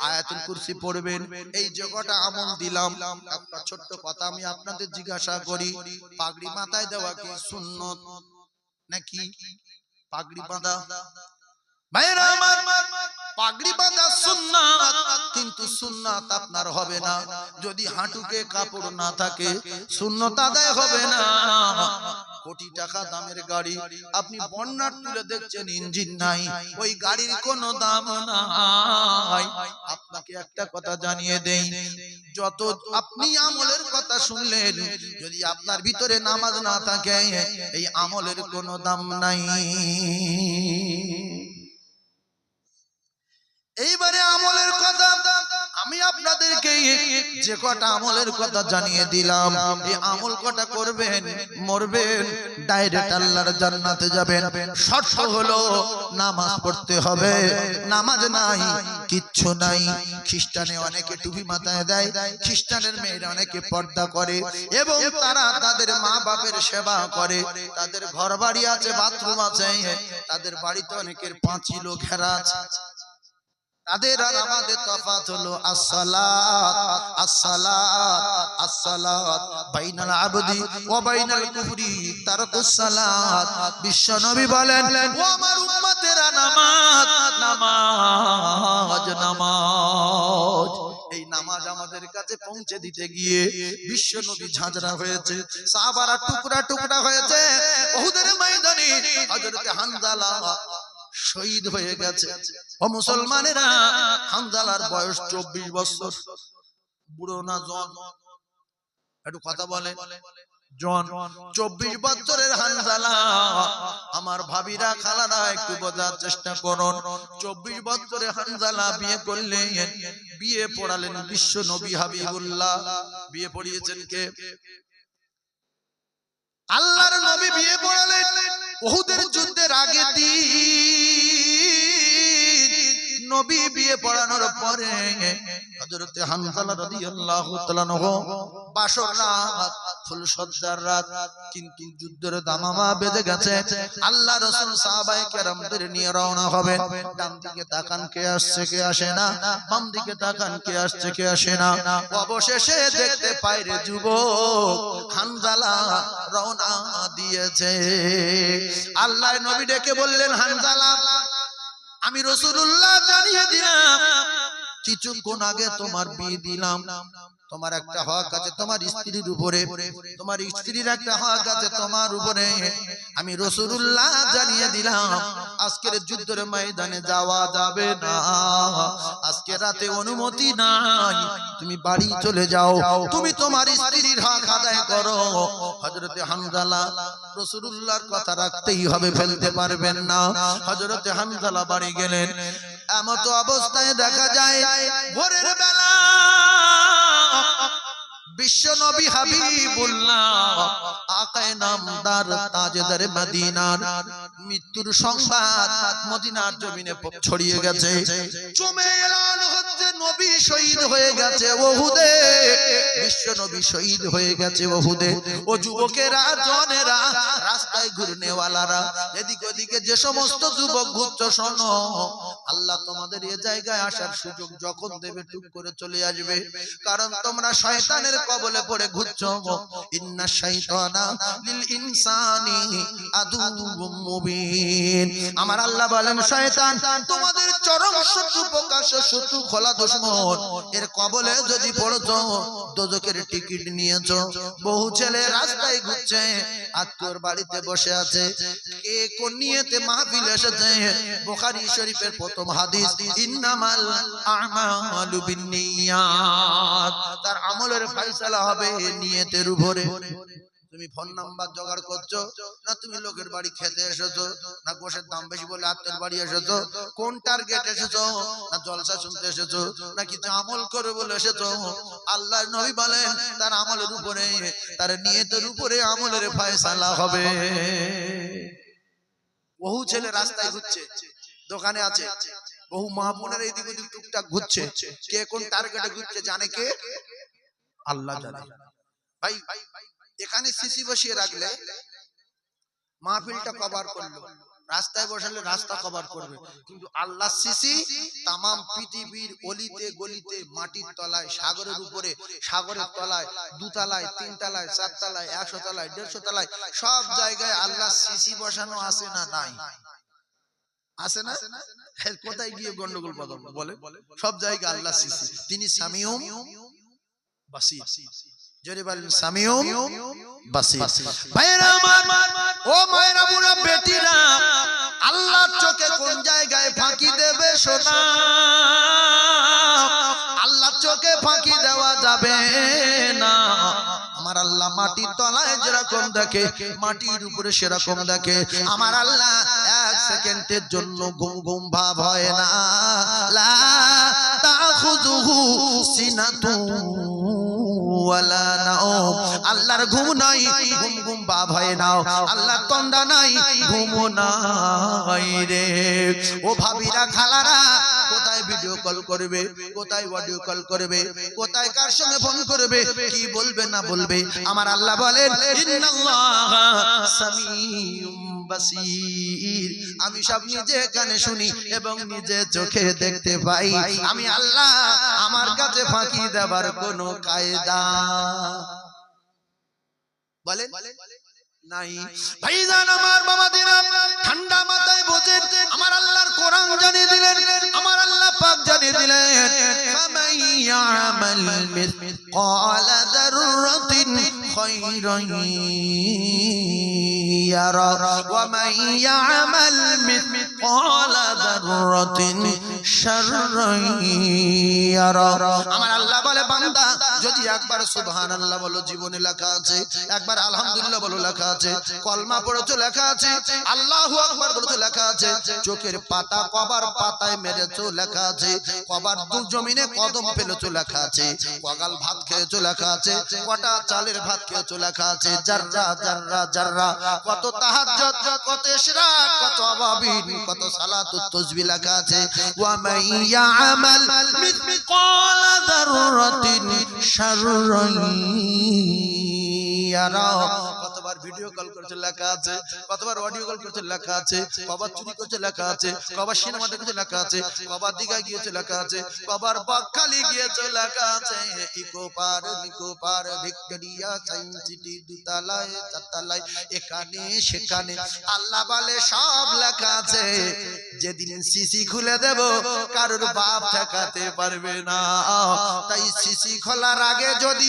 আয়াতুল কুরসি পড়বেন। এই যে কটা আমল দিলাম, একটা ছোট্ট কথা আমি আপনাদের জিজ্ঞাসা করি, পাগড়ি মাথায় দেওয়া কি সুন্নত নাকি? পাগড়ি বাঁধা ভাইরা আমার, পাগড়ি বাঁধা সুন্নাত, কিন্তু সুন্নাত আপনার হবে না যদি হাঁটুকে কাপড় না থাকে, সুন্নাত আদায় হবে না। কোটি টাকা দামের গাড়ি আপনি বন্যার তুলে দেখছেন ইঞ্জিন নাই, ওই গাড়ির কোনো দাম নাই। আপনাকে একটা কথা জানিয়ে দেই, যত আপনি আমলের কথা শুনলেন, যদি আপনার ভিতরে নামাজ না থাকে, এই আমলের কোনো দাম নাই। এইবারে আমলের কথা আমি আপনাদেরকে যে কটা আমলের কথা জানিয়ে দিলাম, এই আমল কটা করবেন, মরবেন, ডাইরেক্ট আল্লাহর জান্নাতে যাবেন। শর্ত হলো নামাজ পড়তে হবে, নামাজ নাই কিচ্ছু নাই। খ্রিস্টানে অনেকে টুপি মাথায় দেয়, খ্রিস্টানের মেয়েরা অনেকে পর্দা করে এবং তারা তাদের মা বাপের সেবা করে, তাদের ঘর বাড়ি আছে, বাথরুম আছে, তাদের বাড়িতে অনেকের পাঁচিল ঘেরা আছে। তাদের আর আমাদের তফাৎ হলো আসসালাত, আসসালাত, আসসালাত বাইনাল আবদি ওয়া বাইনাল কুফরি তারকুস সালাত। বিশ্ব নবী বলেন, ও আমার উম্মতেরা, নামাজ, নামাজ, নামাজ। এই নামাজ আমাদের কাছে পৌঁছে দিতে গিয়ে বিশ্ব নবী ঝাঁঝরা হয়েছে, সাহাবারা টুকরা টুকরা হয়েছে। উহুদের ময়দানে হযরত হানজালা শহীদ হয়ে গেছে। ও মুসলমানেরা, হানজালার বয়স 24 বছর। বুড়ো না জন? একটু কথা বলে জন। 24 বছরের হানজালা। আমার ভাবিরা, খালারা, একটু বোঝার চেষ্টা করুন। 24 বছরের হানজালা বিয়ে করলেন, বিয়ে পড়ালেন বিশ্ব নবী হাবিবুল্লাহ। বিয়ে পড়িয়েছেন কে? আল্লাহর নবী বিয়ে পড়ালেন উহুদের যুদ্ধের আগে দিন। নবী বিয়ে পড়ানোর পরে হযরত হানজালা রাদিয়াল্লাহু তাআলা আনহু বাসর রাত, ফুলসজ্জার রাত, কিন্তু যুদ্ধের দামামা বেজে গেছে। আল্লাহ রাসূল সাহাবায়ে কেরামদের নিয়ে রওনা হবেন। ডান দিকে তাকান, কে আসছে কে আসে না, বাম দিকে তাকান, কে আসছে কে আসে না। অবশেষে দেখতে পায় রে যুবক, হানজালা রওনা দিয়েছে। আল্লাহর নবী ডেকে বললেন, হানজালা, আমি রাসূলুল্লাহ জানিয়ে দিলাম, কিছুক্ষণ আগে তোমার বিয়ে দিলাম। তোমার একটা হক আছে তোমার স্ত্রীর উপরে, তোমার স্ত্রীর একটা হক আছে তোমার উপরে। আমি রাসূলুল্লাহ জানিয়ে দিলাম, আজকের যুদ্ধের ময়দানে যাওয়া যাবে না, আজকে রাতে অনুমতি নাই, তুমি বাড়ি চলে যাও, তুমি তোমার স্ত্রীর হক আদায় করো। হযরতে হানজালা রাসূলুল্লাহর কথা রাখতেই হবে, ফেলতে পারবেন না। হযরতে হানজালা বাড়ি গেলেন। এমত অবস্থায় দেখা যায় ভোরের বেলা বিশ্ব নবী হাবিবুল্লাহ আকায়ে নামদার তাজদার মদিনার মৃত্যুর সংবাদ মদিনার জমিনে ছড়িয়ে গেছে। চমে এলান হচ্ছে নবী শহীদ হয়ে গেছে উহুদে, বিশ্ব নবী শহীদ হয়ে গেছে উহুদে। ও যুবকেরা, জনেরা, রাস্তায় ঘুরনেওয়ালারা, এদিক ওদিকে যে সমস্ত যুবক ঘুরছো, শোনো, আল্লাহ তোমাদের এই জায়গায় আসার সুযোগ যখন দেবে টুক করে চলে আসবে, কারণ তোমরা শয়তানের কবলে পড়ে ঘুরছো। ইন্নাশ শাইতানা লিল ইনসানি আদুউম মুবিন। আমার আল্লাহ বলেন, শয়তান তোমাদের চরম শত্রু, প্রকাশ্য শত্রু, খোলা দুশমন। এর কবলে যদি পড়ছো, দোজখের টিকিট নিয়েছো। বহু ছেলে রাস্তায় ঘুরছে, আত্মীয়র বাড়িতে বসে আছে, কে কোন নিয়তে মাহফিল এসেছে। বুখারী শরীফের প্রথম হাদিস, ইন্নামাল আমালু বিন্নিয়াত। তার আমলের ফয়সালা হবে নিয়তের উপরে। তুমি ফোন নাম্বার জোগাড় করছো না, তুমি লোকের বাড়ি খেতে এসেছো, না গোশের দাম বেশি বলে আত্মীয়র বাড়ি এসেছো, কোন টার্গেট এসেছো, না জলসা শুনতে এসেছো, না কিছু আমল করে বলে এসেছো। আল্লাহর নবী বলেন, তার আমলের উপরে, তার নিয়তের উপরে আমলের ফয়সালা হবে। বহু ছেলে রাস্তায় ঘুরছে, দোকানে আছে, বহু মা বোনের এইদিক ওদিক টুকটাক ঘুরছে, কে কোন টার্গেটে ঘুরছে জানে কে? আল্লাহ জানে। ভাই, এখানে সিসি বসিয়ে রাখলে মাহফিলটা কভার করলো, রাস্তায় বসালে রাস্তা কভার করবে, কিন্তু আল্লাহ সিসি তামাম পৃথিবীর অলিতে গলিতে, মাটির তলায়, সাগরের উপরে, সাগরের তলায়, 2 তলায়, 3 তলায়, 4 তলায়, 100 তলায়, 150 তলায়, সব জায়গায় আল্লাহ সিসি বসানো আছে না নাই? আছে না? কোথায় গিয়ে গন্ডগোল পাতা বলে? সব জায়গায় আল্লাহ সিসি, তিনি সামিউম বাসির। জোরে বলেন সামিউম বাসির। ভাইরা আমার, ও মায়েরা বুড়া বেটিরা, আল্লাহর চোখে কোন জায়গায় ফাঁকি দেবে সোনা? আল্লাহর চোখে ফাঁকি দেওয়া যাবে না। আমার আল্লাহ মাটির তলায় যেরকম দেখে, মাটির উপরে সেরকম দেখে। আমার আল্লাহ এক সেকেন্ডের জন্য ঘুম ঘুম ভাব হয় না। লা তাখুযুহু সিনাতুন ওয়ালা নাওম। আল্লাহর ঘুম নাই, ঘুম ঘুম ভাব হয় না। আল্লাহর তন্ডা নাই, ঘুমও নাই রে। ও ভাবিরা, খালারা, কোথায় ভিডিও কল করবে, কোথায় অডিও কল করবে, কোথায় কার সঙ্গে ফোন করবে, কি বলবে না বলবে? আমার আল্লাহ বলেন ইন্নাল্লাহা সামিউম বাসীর। আমি সব নিজে কানে শুনি এবং নিজে চোখে দেখতে পাই। আমি আল্লাহ, আমার কাছে ফাঁকি দেবার কোনো কায়দা বলেন নাই। ভাইজান আমার, বাবাদিরা, ঠান্ডা মাথায় বোঝেন, আমার আল্লাহর কোরআন জানিয়ে দিলেন, আমার আল্লাহ পাক জানিয়ে দিলেন, ফামান ইয়ামাল মিসকালা যাররাতিন খায়রান ইয়ারা ওয়া মান ইয়ামাল মিসকালা যাররাতিন শাররান ইয়ারা। আমার আল্লাহ বলে, বান্দা, যদি একবার সুবহানাল্লাহ বলো, জীবনে লেখা আছে, একবার আলহামদুলিল্লাহ বলো, লেখা আছে, কলমা পড়েছো, লেখা আছে, আল্লাহু আকবার বলেছো, লেখা আছে, চোখের পাতা কবার পাতায় মেরেছো, লেখা আছে, কবার দু জমিনে কদম ফেলেছো, লেখা আছে, কগাল ভাত খেয়েছো, লেখা আছে, কটা চালের ভাত খেয়েছো, লেখা আছে, জাররা জাররা জাররা, কত তাহাজ্জুদ, কত ইশরাক, কত আবাবিন, কত সালাতুত তাসবিহ লেখা আছে। ওয়া মান ইয়ামাল মিসকালা যাররাতিন শাররান ইয়ারা। কতবার ভিডিও কল করছে, লেখা আছে, কতবার অডিও কল করছে, লেখা আছে, কবার চুরি করছে, লেখা আছে, কবার সিনেমা দেখেছে, লেখা আছে, কবার দীঘা গিয়েছে, লেখা আছে, কবার বকখালি গিয়েছে, লেখা আছে, ইকো পার নিকো পার, ভিক্টোরিয়া সায়েন্স সিটি, দুতলায় চারতলায়, এখানে সেখানে। আল্লাহ বলে সব লেখা আছে। যেদিন সিসি খুলে দেব, কারোর বাপ ঠেকাতে পারবে না। তাই সিসি খোলার আগে যদি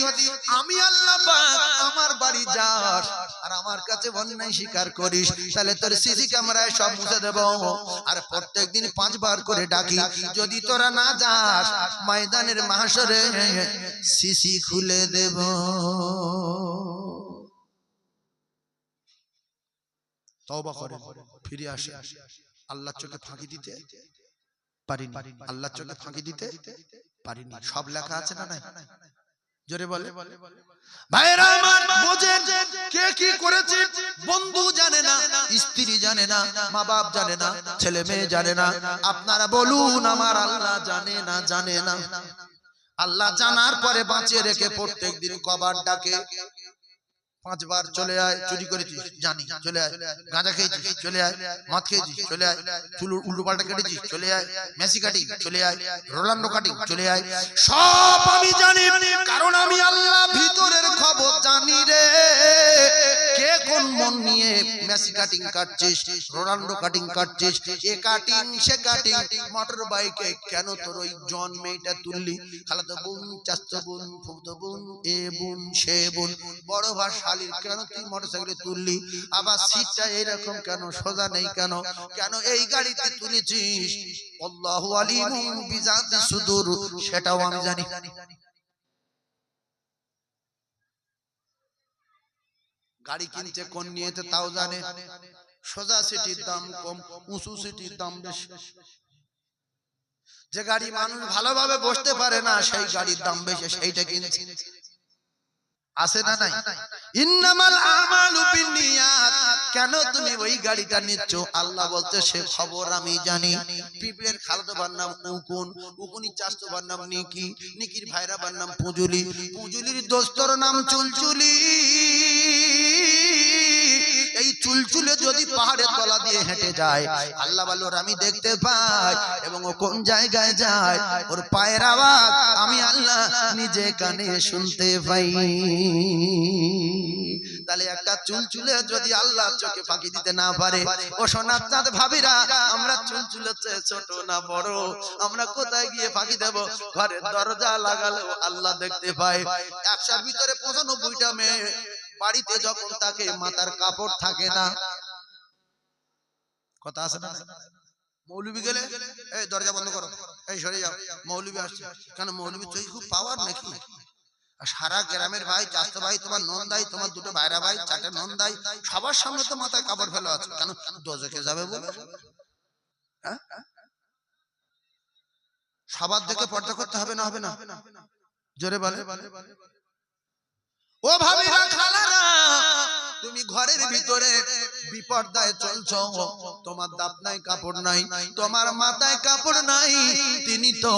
আমি আল্লাহ পাক আমার বাড়ি যাস আর আমার কাছে অন্যায় স্বীকার করিস, তাহলে তোর সিসি ক্যামেরায় সব মুছে দেব। আর প্রত্যেকদিন 5 বার করে ডাকি, যদি তোরা না যাস, ময়দানের মাহশরে সিসি খুলে দেব। তওবা করে ফিরে আসে। আল্লাহর চোখে ফাঁকি দিতে পারিনি, আল্লাহর চোখে ফাঁকি দিতে পারিনি। সব লেখা আছে না নাই? জোরে বলে। ভাইরা আমার, বোঝেন কে কি করেছে? বন্ধু জানে না, স্ত্রী জানে না, মা বাপ জানে না, ছেলে মেয়ে জানে না। আপনারা বলুন, আমার আল্লাহ জানে না? জানে না। আল্লাহ জানার পরে বাঁচিয়ে রেখে প্রত্যেকদিন কবার ডাকে? 5 বার চলে আয়, চুরি করেছিস জানি, চলে আয়, গাঁজা খেয়েছিস চলে আয়, মদ খেয়েছিস চলে আয়, চুল উল্টো পাল্টা কেটেছিস চলে আয়, মেসি কাটিং চলে আয়, রোনাল্ডো কাটিং চলে আয়। সব আমি জানি, কারণ আমি আল্লাহ ভিতরের খবর জানি রে। কে কোন মন নিয়ে মেসি কাটিং কাটছিস, রোনাল্ডো কাটিং কাটছিস, এ কাটিং সে কাটিং, মোটর বাইকে কেন তোর ওই জন মেয়েটা তুললি? খালাতো বোন, চাচতো বোন, ফুফতো বোন, এ বোন সে বোন, বড় ভাই শালীর কেন তুই মোটরসাইকেলে তুললি? আবার সিটটা এরকম কেন, সোজা নেই কেন? কেন এই গাড়িতে তুলেছিস? আল্লাহু আলিমুম বিজাতি সুদূর, সেটাও আমি জানি। গাড়ি কিনছে কোন নিয়েছে তাও জানে। সোজা সিটির দাম কম, উঁচু সিটির দাম বেশি। যে গাড়ি মানুষ ভালোভাবে বসতে পারে না, সেই গাড়ির দাম বেশি, সেইটা কিনছে। আছে না নাই? ইন্নামাল আমালু বিন্নিয়াত। কেন তুমি ওই গাড়িটা নিচ্ছ? আল্লাহ বলতে সে খবর আমি জানি। পিঁপড়ের খালাতো ভাইয়ের নাম উকুন, উকুনি চাচতো ভাইয়ের নাম নিকি, নিকির ভাইরা ভাইয়ের নাম পুজুলি, পুজুলির দোস্তর নাম চুলচুলি। এই চুলচুলে যদি পাহাড়ের তলা দিয়ে হেঁটে যায়, আল্লাহ বলে আমি দেখতে পাই, এবং ও কোন জায়গায় যায় ওর পায়ের আওয়াজ আমি আল্লাহ নিজে কানে শুনতে পাই। তাহলে একটা চুলচুলে যদি আল্লাহ চোখে ফাঁকি দিতে না পারে, ও সোনার চাঁদ ভাবিরা, আমরা চুলচুলে ছোট না বড়, আমরা কোথায় গিয়ে ফাঁকি দেব? ঘরের দরজা লাগালেও আল্লাহ দেখতে পায়। 100-র ভিতরে 95টা মেয়ে বাড়িতে যখন থাকে মাথার কাপড় থাকে না, কথা আছে না? মৌলবি গেলে এই দরজা বন্ধ করো, এই সরে যাও, মৌলবি আসছে। কেন? মৌলবি চোখে খুব পাওয়ার নাকি? আর সারা গ্রামের ভাই, চাচতো ভাই, তোমার নন্দাই, তোমার দুটো ভাইরা ভাই, 4টে নন্দাই, সবার সামনে তো মাথায় কাপড় ফেলা আছে। কেন? দোজখে যাবে বলে। হ্যাঁ, সবার দেখে পর্দা করতে হবে না? হবে না? জোরে বলে। ও ভাবিরা, খালারা, তুমি ঘরের ভিতরে বিপর্দায় চলছো, তোমার দাপনায় কাপড় নাই, তোমার মাথায় কাপড় নাই, তিনি তো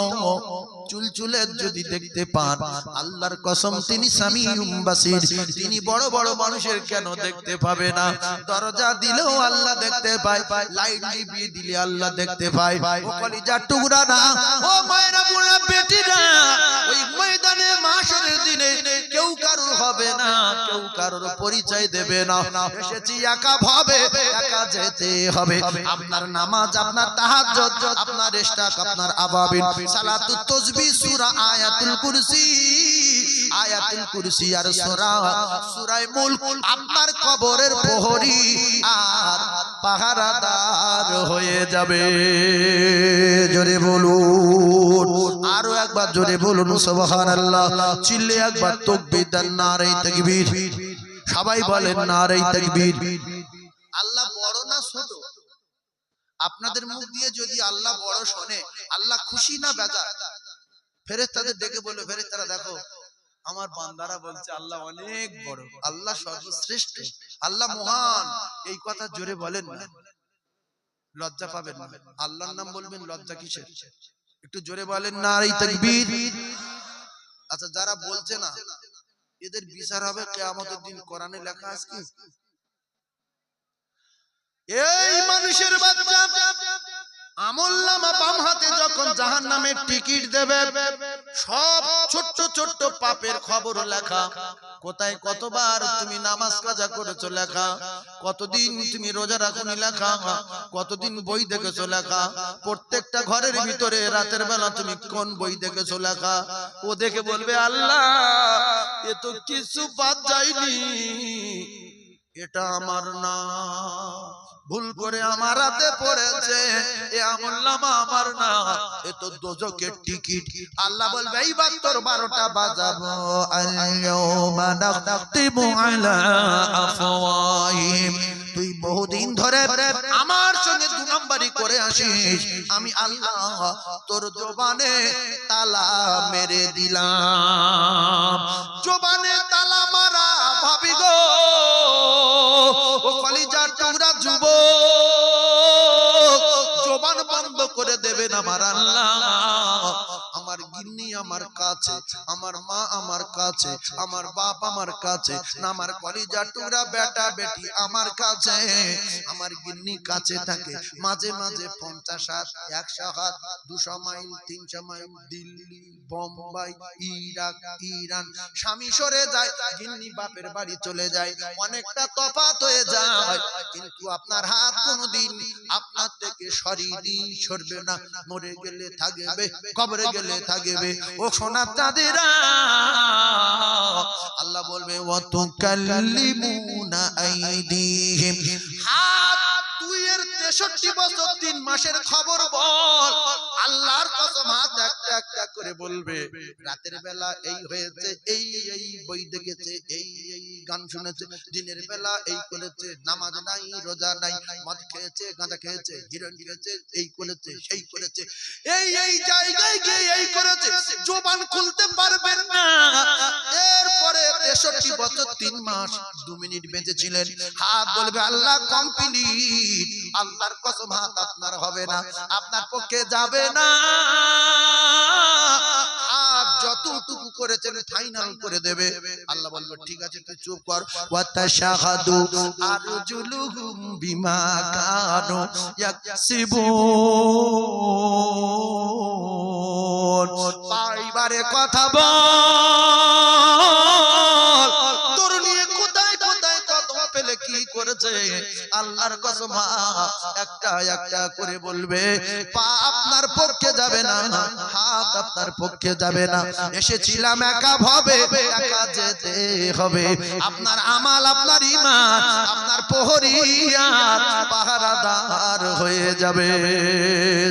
চুলচুলে যদি দেখতে পান, আল্লাহর কসম তিনি সামিউম বাসির, তিনি বড় বড় মানুষের কেন দেখতে পাবে না? দরজা দিলেও আল্লাহ দেখতে পায়, লাইট নিভিয়ে দিলে আল্লাহ দেখতে পায়। ও কলিজার টুকরা না, ও মায়েরা, বুড়া বেটিরা, ওই ময়দানে মাশরের দিনে কেউ কারুর হবে না, কেউ কারোর পরিচয় দেবে না। এসেছি একা ভাবে, একা যেতে হবে। আপনার নামাজ, আপনার তাহাজ্জুদ, আপনার ইশরাক, আপনার আবাবিল, সালাতুত তাসবিহ, সূরা আয়াতুল কুরসি, আয়াতুল কুরসি আর সূরা মুলক আপনার কবরের প্রহরী আর পাহারাদার হয়ে যাবে। জোরে বলুন, আরো একবার জোরে বলুন সুবহানাল্লাহ। চিল্লে একবার তাকবীর দেন, নারে তাকবীর। সবাই বলেন নারে তাকবীর। আল্লাহ বড় না ছোট? আপনাদের মুখ দিয়ে যদি আল্লাহ বড় শোনে, আল্লাহ খুশি না বেজার? ফেরেশতাদের ডেকে বলে, ফেরেশতারা দেখো আমার বান্দারা বলছে আল্লাহ অনেক বড়, আল্লাহ সর্বশ্রেষ্ঠ, আল্লাহ মহান। এই কথা জোরে বলেন না, লজ্জা পাবেন না। আল্লাহর নাম বলবেন, লজ্জা কিসের? একটু জোরে বলেন নারে তাকবীর। আচ্ছা, যারা বলছে না, এদের বিচার হবে কিয়ামতের দিন। কোরআনে লেখা আছে কি? এই মানুষের বাচ্চা, আমলনামা বাম হাতে যখন জাহান্নামের টিকিট দেবে, সব ছোট্ট ছোট্ট পাপের খবর লেখা। কোথায় কতবার তুমি নামাজ কাজা করেছো লেখা, কতদিন তুমি রোজা রাখনি লেখা, কতদিন বই দেখেছো লেখা, প্রত্যেকটা ঘরের ভিতরে রাতের বেলা তুমি কোন বই দেখেছো লেখা। ও দেখে বলবে আল্লাহ এ তো কিছু বাদ যায়নি, এটা আমার না, ভুল করে আমার হাতে পড়েছে, এ আমলনামা আমার না, এ তো দোজখের টিকিট। আল্লাহ বলবে এইবার তোর 12টা বাজাবো। আল-ইয়াওমা নাখতিমু আলা আফওয়াহিম, তুই বহুদিন ধরে আমার সঙ্গে 2 নম্বরই করে আসিস, আমি আল্লাহ তোর জবানে তালা মেরে দিলাম। জবানে তালা মারা ভাবি গো, ও কলিজার টুকরা যুবক, জবান বন্ধ করে দেবেন আমার আল্লাহ। আমার গিন্নি আমার কাছে, আমার মা আমার কাছে, আমার বাপ আমার কাছে না, আমার কলিজার টুকরা বেটা বেটি আমার কাছে। আমার গিন্নি কাছে থাকে, মাঝে মাঝে 50 হাত, 100 হাত, 200 mile, 300 mile, Delhi, Bombay, Iraq, Iran. স্বামী সরে যায়, গিন্নি বাপের বাড়ি চলে যায়, অনেকটা তফাৎ হয়ে যায়, কিন্তু আপনার হাত কোনোদিন আপনার থেকে সরবে না। মরে গেলে থাকবে, কবরে গেলে থাকবে। ও সোনার চাঁদেরা, আল্লাহ বলবে ওয়া তুকাল্লিমুনা আইদিহিম, হাত তুই এর 63 বছর 3 মাসের খবর বল। আল্লাহর কসম, হাত একটা একটা করে বলবে রাতের বেলা এই হয়েছে, এই এই বই দেখেছে, এই এই গান শুনেছে, দিনের বেলা এই করেছে, নামাজ নাই, রোজা নাই, মদ খেয়েছে, গাঁজা খেয়েছে, হিরোইন খেয়েছে, এই করেছে, সেই করেছে, এই এই জায়গায় গিয়ে এই করেছে। জবান খুলতে পারবেন না। এরপরে 63 বছর 3 মাস 2 মিনিট বেঁচে ছিলেন, হাত বলবে আল্লাহ কমপ্লিট। আল্লাহর কসম, হাত আপনার হবে না, আপনার পক্ষে যাবে না। হাত যতটুকু করেছেন ফাইনাল করে দেবে। আল্লাহ বলবে ঠিক আছে তুই চুপ কর। ওয়া তাশাহাদু আরজুলুহুম বিমা কানু ইয়াকসিবুন, পাইবারে কথা বল, তোর নিয়ে কোথায় কোথায় করেছে। আল্লাহর কসম একটা একটা করে বলবে, পা আপনার পক্ষে যাবে না, হাত আপনার পক্ষে যাবে না। এসেছিলাম একা ভাবে, একা যেতে হবে। আপনার আমাল, আপনার ঈমান, আপনার প্রহরিয়াত পাহারাদার হয়ে যাবে।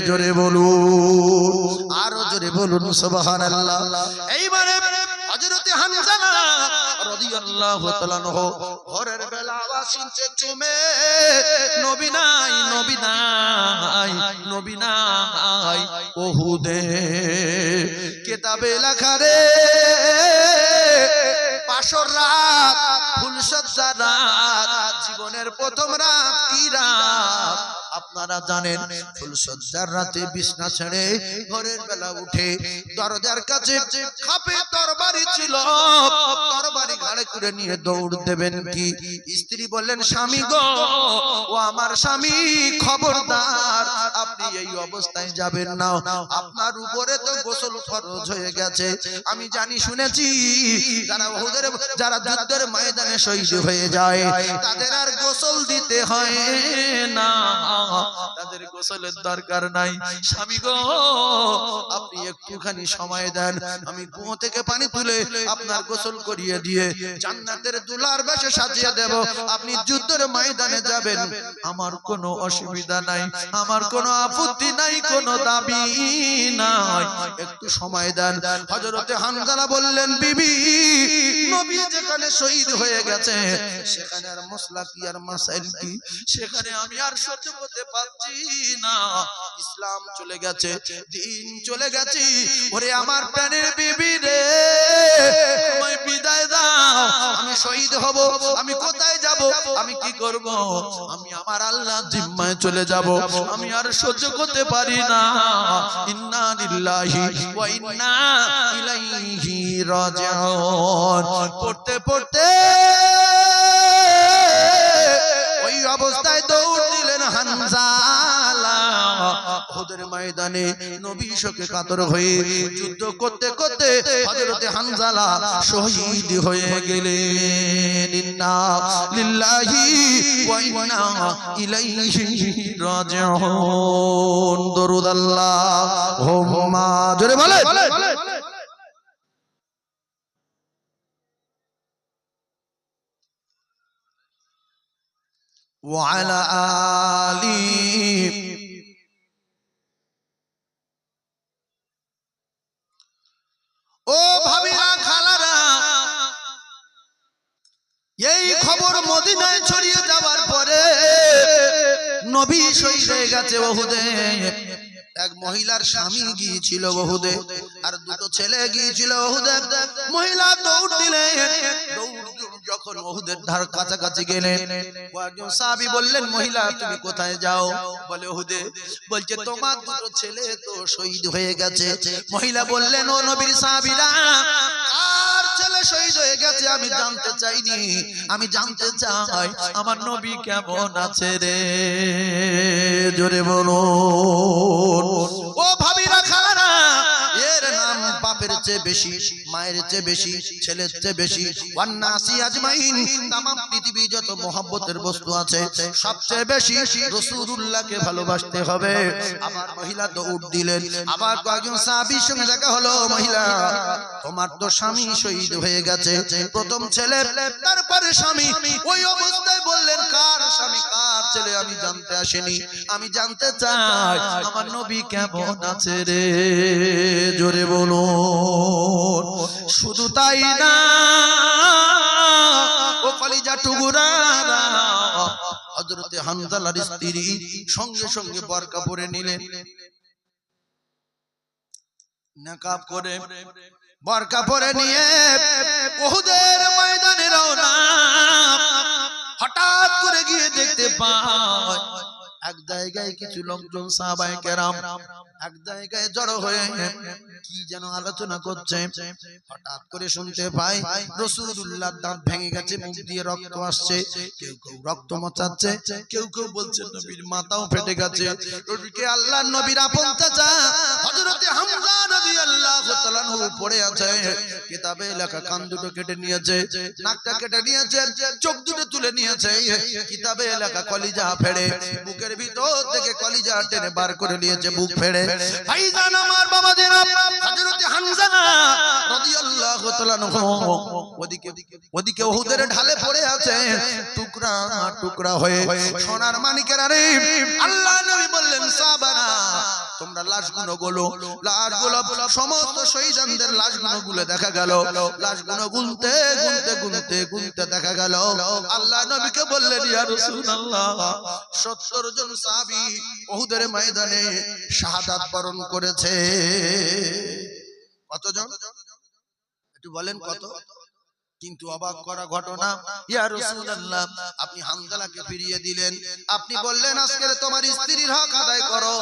জোরে বলুন, আরো জোরে বলুন সুবহানাল্লাহ। এইবারে হযরতে হানজালা রাদিয়াল্লাহু তাআলা আনহু ভোরের বেলা আওয়াজ শুনছে, চুমে নবী নাই, নবী নাই, নবী নাই। ওহুদে কিতাবে লেখা রে, পাশর রাত, ফুলসজ্জা রাত, জীবনের প্রথম রাত কি রাত? আপনারা জানেন, ফুলসজ্জার রাতে বিছনা ছেড়ে ভোরের বেলা উঠে দরজার কাছে খাপে তরবারি ছিল, তরবারি ঘাড়ে করে নিয়ে দৌড় দেবেন কি? স্ত্রী বললেন, স্বামী গো, ও আমার স্বামী, খবরদার, আপনি এই অবস্থায় যাবেন না, আপনার উপরে তো গোসল ফরজ হয়ে গেছে। আমি জানি শুনেছি যারা ওহুদের, যারা যুদ্ধের ময়দানে শহীদ হয়ে যায় তাদের আর গোসল দিতে হয় না, তাদের গোসলের দরকার নাই। স্বামী গো, আপনি একটুখানি সময় দেন, আমি কুয়ো থেকে পানি তুলে আপনার গোসল করিয়ে দিয়ে জান্নাতের দুলার বেশে সাজিয়ে দেব, আপনি যুদ্ধের ময়দানে যাবেন, আমার কোনো অসুবিধা নাই, আমার কোনো আপত্তি নাই, কোনো দাবি নাই, একটু সময় দেন। হযরতে হানজালা বললেন, বিবি, নবী যেখানে শহীদ হয়ে গেছে সেখানে আর মসলা কি আর মাসাইল কি, সেখানে আমি আর সহ্য করতে পারছি না। ইসলাম চলে গেছে, দিন চলে গেছে। ওরে আমার প্রাণের বিবি রে, আমায় বিদায় দাও, আমি শহীদ হব, আমি কোথায় যাব, আমি কি করব? আমি আমার আল্লাহর জিম্মায় চলে যাব, আমি আর সহ্য করতে পারি না। ইন্না লিল্লাহি ওয়া ইন্না ইলাইহি রাজিউন পড়তে পড়তে ওই অবস্থায় দৌড় দিলেন হানজালা। উহুদের ময়দানে নবী শোকে কাতর হয়ে যুদ্ধ করতে করতে হযরতে হানজালা শহীদ হয়ে গেলেন। ইন্না লিল্লাহি ওয়া ইন্না ইলাইহি রাজিউন। দরুদ আল্লাহুম্মা, জোরে বলে। وعلى آله ও ভাবিরা, খালারা, এই খবর মদিনায় ছড়িয়ে যাওয়ার পরে নবী শহীদ হয়ে গেছে ওহুদে। এক মহিলার স্বামী গিয়েছিল ওহুদে, আর দুটো ছেলে গিয়েছিল ওহুদে। মহিলা দৌড় দিলেন, যখন ওহুদের ধার কাছাকাছি গেলেন, কয়েকজন সাহাবী বললেন, মহিলা তুমি কোথায় যাও? বলে ওহুদে। বলছে, তোমার দুটো ছেলে তো শহীদ হয়ে গেছে। মহিলা বললেন, ও নবীর সাহাবীরা, কার ছেলে শহীদ হয়ে গেছে আমি জানতে চাইনি, আমি জানতে চাই আমার নবী কেমন আছে রে। জোরে বলো। ও ভাবিরা, খালারা, এর নাম বাপের চেয়ে বেশি, মায়ের চেয়ে বেশি, ছেলের চেয়ে বেশি, ওয়ান্নাসি আজমাইন, তামাম পৃথিবী যত মহব্বতের বস্তু আছে সবচেয়ে বেশি রাসূলুল্লাহকে ভালোবাসতে হবে। আবার মহিলা দৌড় দিলেন, আবার কয়েকজন সাহাবীর সঙ্গে দেখা হলো। মহিলা, তোমার তো স্বামী শহীদ হয়ে গেছে, প্রথম ছেলে, তারপরে স্বামী। ওই অবস্থায় বললেন, কার স্বামী কার ছেলে আমি জানতে আসিনি, আমি জানতে চাই আমার নবী কেমন আছে রে। জোরে বলো। শুধু তাই না, ও কলিজা টুকুরারা, হযরতে হানজালার স্ত্রী সঙ্গে সঙ্গে বোরকা পরে নিলেন, নিকাব করে বোরকা পরে নিয়ে উহুদের ময়দানে রওনা। হঠাৎ করে গিয়ে দেখতে পায় এক জায়গায় কিছু লোকজন সাহাবায়ে কেরাম এক জায়গায় জড়ো হয়ে কি যেন আলোচনা করছে। হঠাৎ করে শুনতে পাই রাসূলুল্লাহর দাঁত ভেঙে গেছে, মুখ দিয়ে রক্ত আসছে, কেউ কেউ রক্ত মোছাচ্ছে, কেউ কেউ বলছে নবীর মাথাও ফেটে গেছে। ওদিকে আল্লাহর নবীর আপন চাচা হযরত হামজা রাদিয়াল্লাহু তাআলা আনহু পড়ে আছে, কিতাবে লেখা কান দুটো কেটে নিয়েছে, নাকটা কেটে নিয়েছে, চোখ দুটো তুলে নিয়েছে, কিতাবে লেখা কলিজা ফেড়ে বুকের ভিতর থেকে কলিজা টেনে বার করে নিয়েছে, বুক ফেড়ে। ভাইজান আমার বাবাদেরা, হযরত হামজা রাদিয়াল্লাহু তাআলা আনহু ওদিকে উহুদের ঢালে পড়ে আছে, টুকরা টুকরা হয়ে সোনার মানিকের। আরে আল্লাহর নবী বললেন সাহাবারা তোমরা লাশগুলো সমস্ত শহীদদের লাশগুলো দেখা গেল, লাশগুলো গুনতে গুনতে গুনতে গুনতে দেখা গেল আল্লাহ নবীকে বললেন ইয়া রাসূলুল্লাহ 70 জন সাহাবী উহুদের ময়দানে শাহাদাত বরণ করেছে। কতজন একটু বলেন কত? কিন্তু অবাক করা ঘটনা, ইয়া রাসূলুল্লাহ আপনি হামজালাকে ফিরিয়ে দিলেন, আপনি বললেন আজকে তোমার স্ত্রীর হক আদায় করো,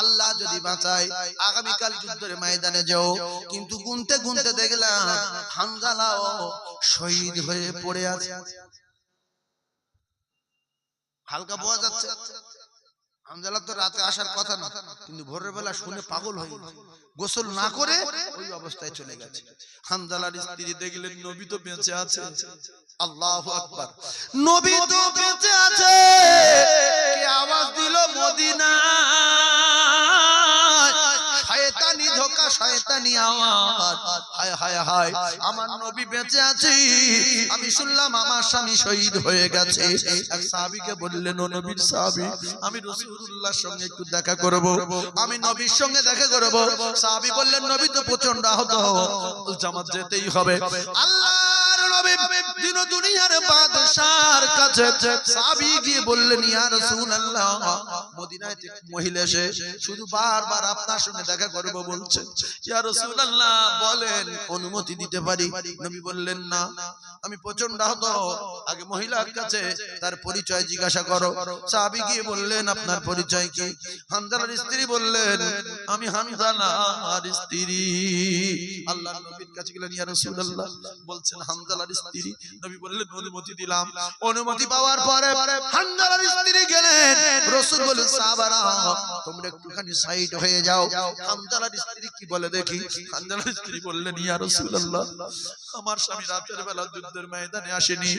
আল্লাহ যদি বাঁচায় আগামী কাল যুদ্ধের ময়দানে যাও। কিন্তু গুনতে গুনতে দেখলাম হামজালাও শহীদ হয়ে পড়ে আছে। হালকা বোঝা যাচ্ছে হামজালা তো রাতে আসার কথা না, কিন্তু ভোরের বেলা শুনে পাগল হয়ে গোসল না করে ওই অবস্থায় চলে গেছে। হামজালার স্ত্রী দেখলেন নবী তো বেঁচে আছে। আল্লাহু আকবার, নবী তো বেঁচে আছে। কে আওয়াজ দিল মদিনা? শয়তানি ধোঁকা, শয়তানি আওয়াজ। হায় হায় হায়, আমার নবী বেঁচে আছে, আমি শুনলাম আমার স্বামী শহীদ হয়ে গেছে। এক সাহাবীকে বললেন ও নবীর সাহাবী, আমি রাসূলুল্লাহর সঙ্গে একটু দেখা করব, আমি নবীর সঙ্গে দেখা করব। সাহাবী বললেন নবী তো প্রচন্ড আহত, জামাত যেতেই হবে। আল্লাহর নবী দিন দুনিয়ার বাদশার কাছে সাহাবী গিয়ে বললেন ইয়া রাসূলুল্লাহ মদিনায় থেকে মহিলা এসে শুধু বারবার আপনার সঙ্গে দেখা করব বলছে, ইয়া রাসূলুল্লাহ বলেন অনুমতি দিতে পারি? নবী বললেন না, আমি প্রচন্ড আহত, আগে মহিলার কাছে তার পরিচয় জিজ্ঞাসা করো। সাহাবী গিয়ে বললেন আপনার পরিচয় কি? হামজালার স্ত্রী বললেন আমি হামজালার স্ত্রী। আল্লাহর নবীর কাছে গেলেন ইয়া রাসূলুল্লাহ বলছেন হামজালার স্ত্রী। নবী বললেন অনুমতি দিলাম। অনুমতি পাওয়ার পরে হামজালার স্ত্রী গেলেন, রাসূল বললেন সাহাবারা তোমরা একটুখানি সাইড হয়ে যাও। হামজালার স্ত্রী কি বলে দেখি। হামজালার স্ত্রী বললেন ইয়া রাসূলুল্লাহ আমার স্বামী রাতের বেলা যুদ্ধের ময়দানে আসেনি,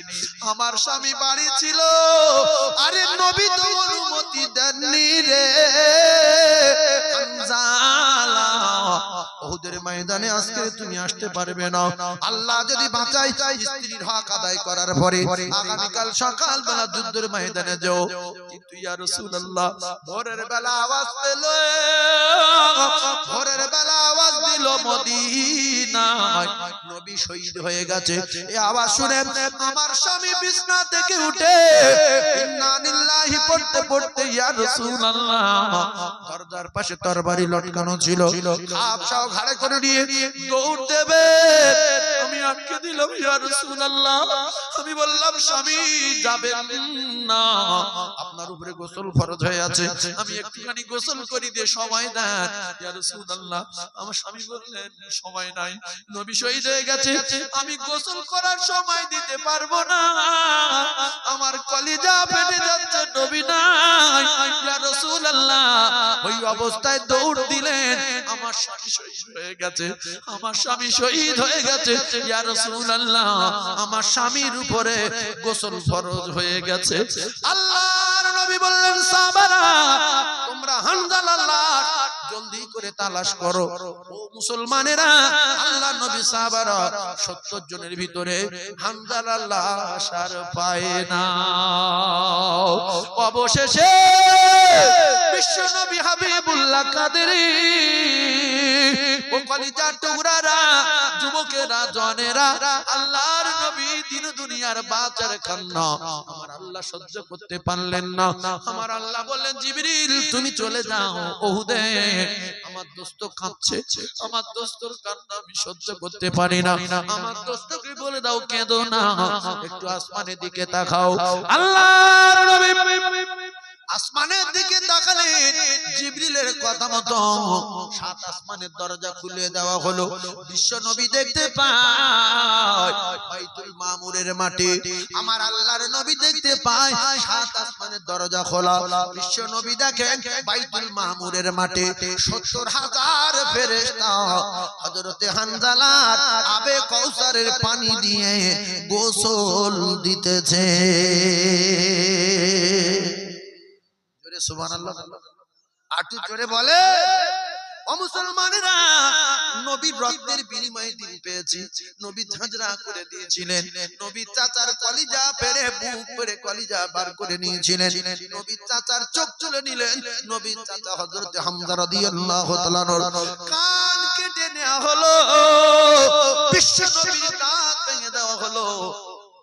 আমার স্বামী বাড়ি ছিল। আরে নবী তো অনুমতি দেননি রে হামজালা, উহুদের ময়দানে আজকে তুমি আসতে পারবে না। আল্লাহ যদি বাঁচায় স্ত্রীর হক আদায় করার পরে আগামী কাল সকাল বেলা যুদ্ধের ময়দানে যাও। কিন্তু ইয়া রাসূলুল্লাহ ভোরের বেলা আওয়াজ পেল, ভোরের বেলা আওয়াজ দিল মদিনায় নবী শহীদ হয়ে গেছে। এই আওয়াজ শুনে আমার স্বামী বিছনা থেকে উঠে ইন্না লিল্লাহি পড়তে পড়তে ইয়া রাসূলুল্লাহ দরজার পাশে তরবারি লটকানো ছিল, খাপসাও ঘাড়ে করে নিয়ে দৌড় দেবে, আমি আটকে দিলাম ইয়া রাসূলুল্লাহ। আমি বললাম স্বামী যাবেন না, আপনার উপরে গোসল ফরজ হয়ে আছে, আমি একটুখানি গোসল করি দিয়ে সময় দেন ইয়া রাসূলুল্লাহ। আমার স্বামী বললেন সময় নাই, নবী শহীদ হয়ে গেছে, আমি গোসল করার সময় দিতে পারবো না, আমার কলিজা ফেটে যাচ্ছে, নবী নাই ইয়া রাসূলুল্লাহ। ওই অবস্থায় দৌড় দিলেন, আমার স্বামী শহীদ হয়ে গেছে, আমার স্বামী শহীদ হয়ে গেছে ইয়া রাসূলুল্লাহ, আমার স্বামীর উপরে গোসল ফরজ হয়ে গেছে। আল্লাহর নবী বললেন সাহাবারা তোমরা হামজালার লাশ জলদি করে তালাশ করো। ও মুসলমানেরা, আল্লাহর নবী সাহাবারা 70 জনের ভিতরে হামজালার লাশ আর পায় না। অবশেষে বিশ্বনবী হাবিবুল্লাহ কাদেরী ও কলিজার টুকরারা, যুবকেরা, জনেরা, আল্লাহর নবী দিন দুনিয়ার বাঁচার কান্না আমার আল্লাহ সহ্য করতে পারলেন না। আমার আল্লাহ বললেন জিবরিল তুমি চলে যাও উহুদে, আমার দোস্ত কাঁদছে, আমার দোস্তর কান্না আমি সহ্য করতে পারি না, আমার দোস্তকে বলে দাও কেঁদো না, একটু আসমানের দিকে তাকাও। আল্লাহর নবী আসমানের দিকে তাকালেন, জিবরিলের কথা মতো সাত আসমানের দরজা খুলে দেওয়া হলো। বিশ্ব নবী দেখতে পায় বাইতুল মামুরের মাটি, আমার আল্লাহর নবী দেখতে পায় সাত আসমানের দরজা খোলা। বিশ্ব নবী দেখেন বাইতুল মামুরের মাটি ৭০,০০০ ফেরেশতা হযরতে হানজালার আবে কাউসারের পানি দিয়ে গোসল দিতেছে। জোরে সুবহানাল্লাহ, আটু জোরে বলে। ও মুসলমানেরা, নবীর রক্তের বিনিময়ে দিন পেয়েছি। নবী ঝাঁঝরা করে দিয়েছিলেন, নবী চাচার কলিজা পেরে বুক পেরে কলিজা বার করে নিয়েছিলেন, নবী চাচার চোখ তুলে নিলেন। নবী চাচা হযরত হামজা রাদিয়াল্লাহু তাআলা কান কেটে নেওয়া হলো, বিশ্ব নবীর দাঁত ভেঙে দেওয়া হলো।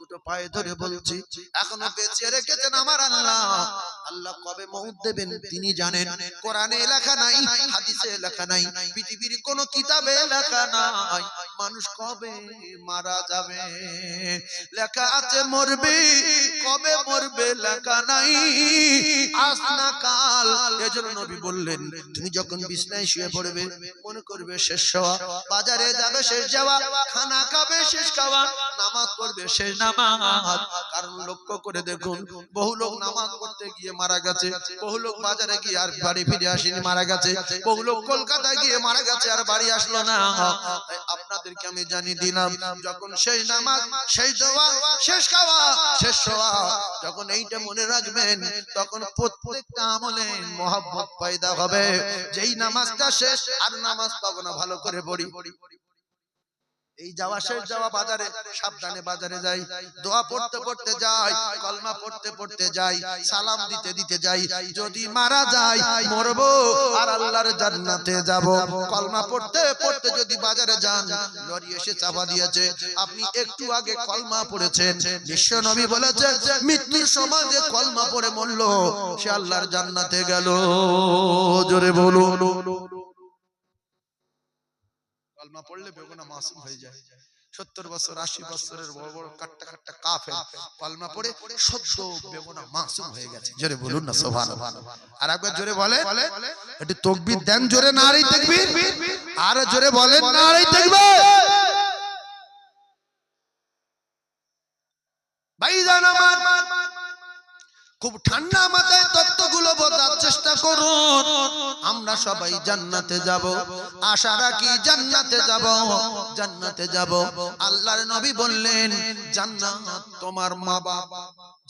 দুটো পায়ে ধরে বলছি, এখনো বেঁচে রেখেছেন আমার আল্লাহ। আল্লাহ কবে মউত দেবেন তিনি জানেন। কোরআনে লেখা নাই, হাদিসে লেখা নাই, পৃথিবীর কোন কিতাবে লেখা নাই মানুষ কবে মারা যাবে। লেখা আছে মরবে, কবে মরবে লেখা নাই, আজ না কাল। এজন্য নবী বললেন, তুমি যখন বিছানায় শুয়ে পড়বে মনে করবে শেষ হওয়া, বাজারে যাবে শেষ যাওয়া, খানা খাবে শেষ খাওয়া, নামাজ পড়বে শেষ নামাজ। কারণ লক্ষ্য করে দেখুন, বহু লোক নামাজ পড়তে গিয়ে মারা গেছে, বহু লোক বাজারে গিয়ে আর বাড়ি ফিরে আসেনি মারা গেছে, বহু লোক কলকাতায় গিয়ে মারা গেছে আর বাড়ি আসলো না। আপনাদেরকে আমি জানিয়ে দিলাম, যখন শেষ নামাজ শেষ দোয়া শেষ খাওয়া শেষ হওয়া, যখন এইটা মনে রাখবেন, তখন প্রত্যেকটা আমলে মহব্বত পয়দা হবে। যেই নামাজটা শেষ আর নামাজ পাবো না, ভালো করে পড়ি। এই যাওয়া শেষ যাওয়া, বাজারে সাবধানে বাজারে যাই, দোয়া পড়তে পড়তে যাই, কলমা পড়তে পড়তে যাই, সালাম দিতে দিতে যাই। যদি মারা যায় মরবো আর আল্লাহর জান্নাতে যাব। কলমা পড়তে পড়তে যদি বাজারে যান, লরি এসে চাপা দিয়েছে, আপনি একটু আগে কলমা পড়েছেন, বিশ্ব নবী বলেছে মৃত্যুর সময় যে কলমা পড়ে মরলো সে আল্লাহর জান্নাতে গেল। জোরে বলুন। কলমা পড়লে বেগুনা মাসুম হয়ে যায়। ৭০ বছর ৮০ বছরের বড় বড় কাট্টা কাট্টা কাফের কলমা পড়ে সদ্য বেগুনা মাসুম হয়ে গেছে। জোরে বলুন না সুবহানাল্লাহ। আর একবার জোরে বলে, একটু তাকবীর দেন জোরে, নারে তাকবীর। আর জোরে বলেন নারে তাকবীর। ভাইজান আমার, খুব ঠান্ডা মাথায় তত্ত্বগুলো বোঝার চেষ্টা করুন। আমরা সবাই জান্নাতে যাব, আশা রাখি জান্নাতে যাব, জান্নাতে যাব। আল্লাহর নবী বললেন, জান্নাত তোমার মা বাপ।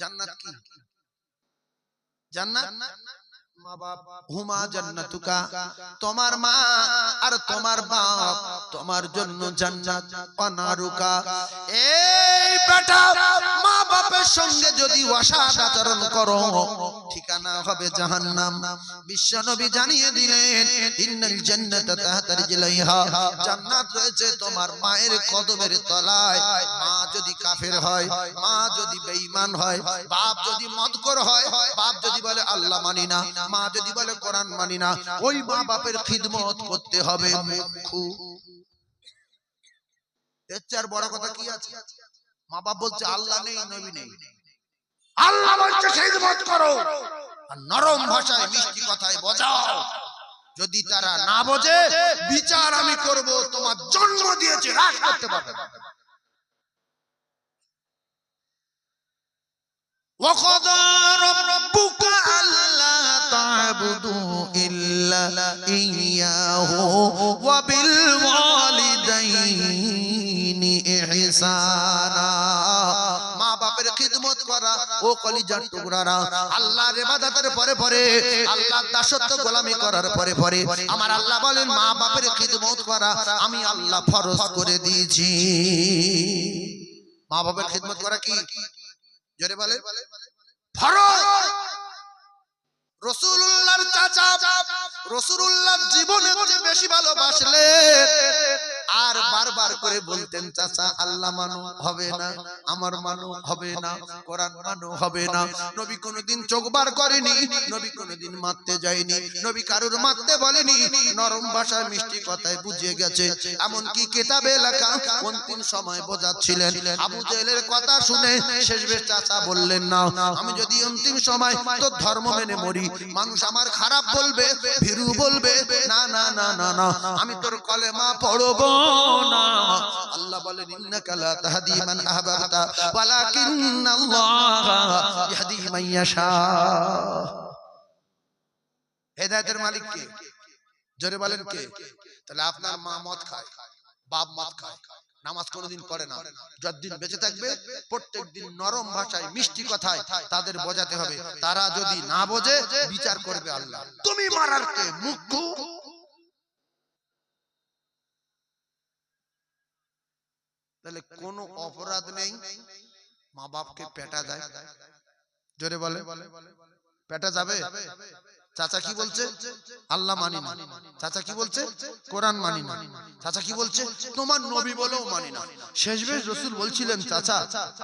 জান্নাত কি? জান্নাত মা বাপ। হুমা জান্নাতুকা, তোমার মা আর তোমার বাপ তোমার জন্য জান্নাত। অনারুকা, এই বেটা মা বাপের সঙ্গে যদি অসৎ আচরণ করো ঠিকানা হবে জাহান্নাম। বিশ্বনবী জানিয়ে দিলেন, ইন্নাল জান্নাতা তাহতা রিজলাইহা, জান্নাত রয়েছে তোমার মায়ের কদমের তলায়। মা যদি কাফের হয়, মা যদি বেঈমান হয়, বাপ যদি মদখোর হয়, বাপ যদি বলে আল্লাহ মানি না, মা যদি বলে কোরআন মানি না, ওই মা বাপের খিদমত করতে হবে। মুখু এর চেয়ে বড় কথা কি আছে? মা বাপ বলছে আল্লাহ নেই, নবী নেই, আল্লাহ বলছে খিদমত করো, আর নরম ভাষায় মিষ্টি কথায় বোঝাও। যদি তারা না বোঝে, বিচার আমি করব। তোমার জন্ম দিয়েছে, রাগ করতে পারবে না। وَقَضَى رَبُّكَ أَلَّا تَعْبُدُوا إِلَّا إِيَّاهُ وَبِالْوَالِدَيْنِ إِحْسَانًا। মা বাপের খিদমত করা ও কলিজার টুকরারা, আল্লাহর ইবাদতের পরে পরে, আল্লাহর দাসত্ব গোলামি করার পরে পরে আমার আল্লাহ বলেন মা বাপের খিদমত করা আমি আল্লাহ ফরজ করে দিয়েছি। মা বাপের খিদমত করা কি? জোরে বলে ফরজ। রাসূলুল্লাহর চাচা রাসূলুল্লাহর জীবনে যে বেশি ভালোবাসলেন আর বারবার করে বলতেন চাচা আল্লাহ মানো হবে না, আমার মানো হবে না, কোরআন মানো হবে না। নবী কোনোদিন চোখ বার করেনি, নবী কোনোদিন মারতে যায়নি, নবী কারুর মারতে বলেনি, নরম ভাষায় মিষ্টি কথায় বুঝিয়ে গেছে। এমনকি কিতাবে লেখা অন্তিম সময় বোঝাচ্ছিলেন। আবু জেহেলের কথা শুনে শেষমেশ চাচা বললেন না, আমি যদি অন্তিম সময় তোর ধর্ম মেনে মরি, মানুষ আমার খারাপ বলবে, ভীরু বলবে, না না না না না, আমি তোর কলেমা পড়বো না। আল্লাহ বলেন ইন্নাকা লা তাহদি মান আহবাবতা ওয়ালাকিন্নাল্লাহ ইয়াহদি মান ইয়াশা। হেদায়েতের মালিক কে? জোরে বলেন কে? তাহলে আপনার মা মদ খায়, বাপ মদ খায়, নামাজ কোনোদিন পড়ে না, যতদিন বেঁচে থাকবে প্রত্যেকদিন নরম ভাষায় মিষ্টি কথায় তাদের বোঝাতে হবে। তারা যদি না বোঝে বিচার করবে আল্লাহ। তুমি মারার কে? মুখ্য। তাহলে কোনো অপরাধ নেই, মা বাপকে পেটা যায়। জোরে বলে পেটা যাবে? চাচা কি বলছে? আল্লাহ মানি না। চাচা কি বলছে? কোরআন মানি না। চাচা কি বলছে? তোমার নবী বলেও মানি না। শেষমেশ রাসূল বলছিলেন চাচা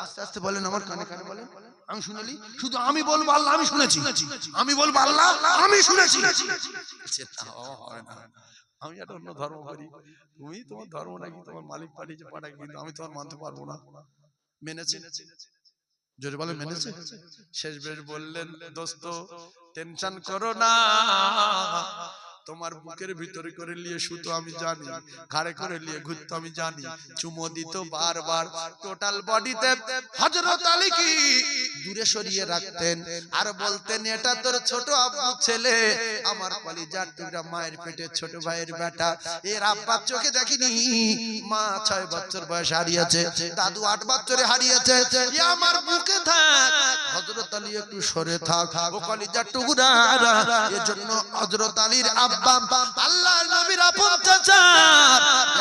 আস্তে আস্তে বলেন, আমার কানে কানে বলেন, আমি শুনেলি, শুধু আমি বলবো আল্লাহ আমি শুনেছি, আমি বলবো আল্লাহ আমি শুনেছি। আমি একটা অন্য ধর্ম করি, তুমি তোমার ধর্ম নাকি তোমার মালিক পাঠিয়েছে পাঠাক, কিন্তু আমি তোমার মানতে পারবো না। মেনেছে? জোরে বলে মেনেছে? শেষমেশ বললেন দোস্ত টেনশন করো না, তোমার বুকের ভিতরে করে নিয়ে শুতো আমি জানি, ঘাড়ে করে নিয়ে ঘুরতো আমি জানি, চুমো দিত বারবার, টোটাল বডিতে হযরত আলী কি দূরে সরিয়ে রাখতেন আর বলতেন এটা তোর ছোট আব্বু ছেলে, আমার কলিজার টুকরা, মায়ের পেটে ছোট ভাইয়ের বেটা, এর আব্বা চোখে দেখিনি, মা 6 বছর বয়স হারিয়েছে, দাদু 8 বছরে হারিয়েছে, এ আমার বুকে থাক, হযরত আলী একটু সরে থাক, ও কলিজার টুকরা। এজন্য হযরত আলীর আব্বা আল্লাহর নবীর আপন চাচা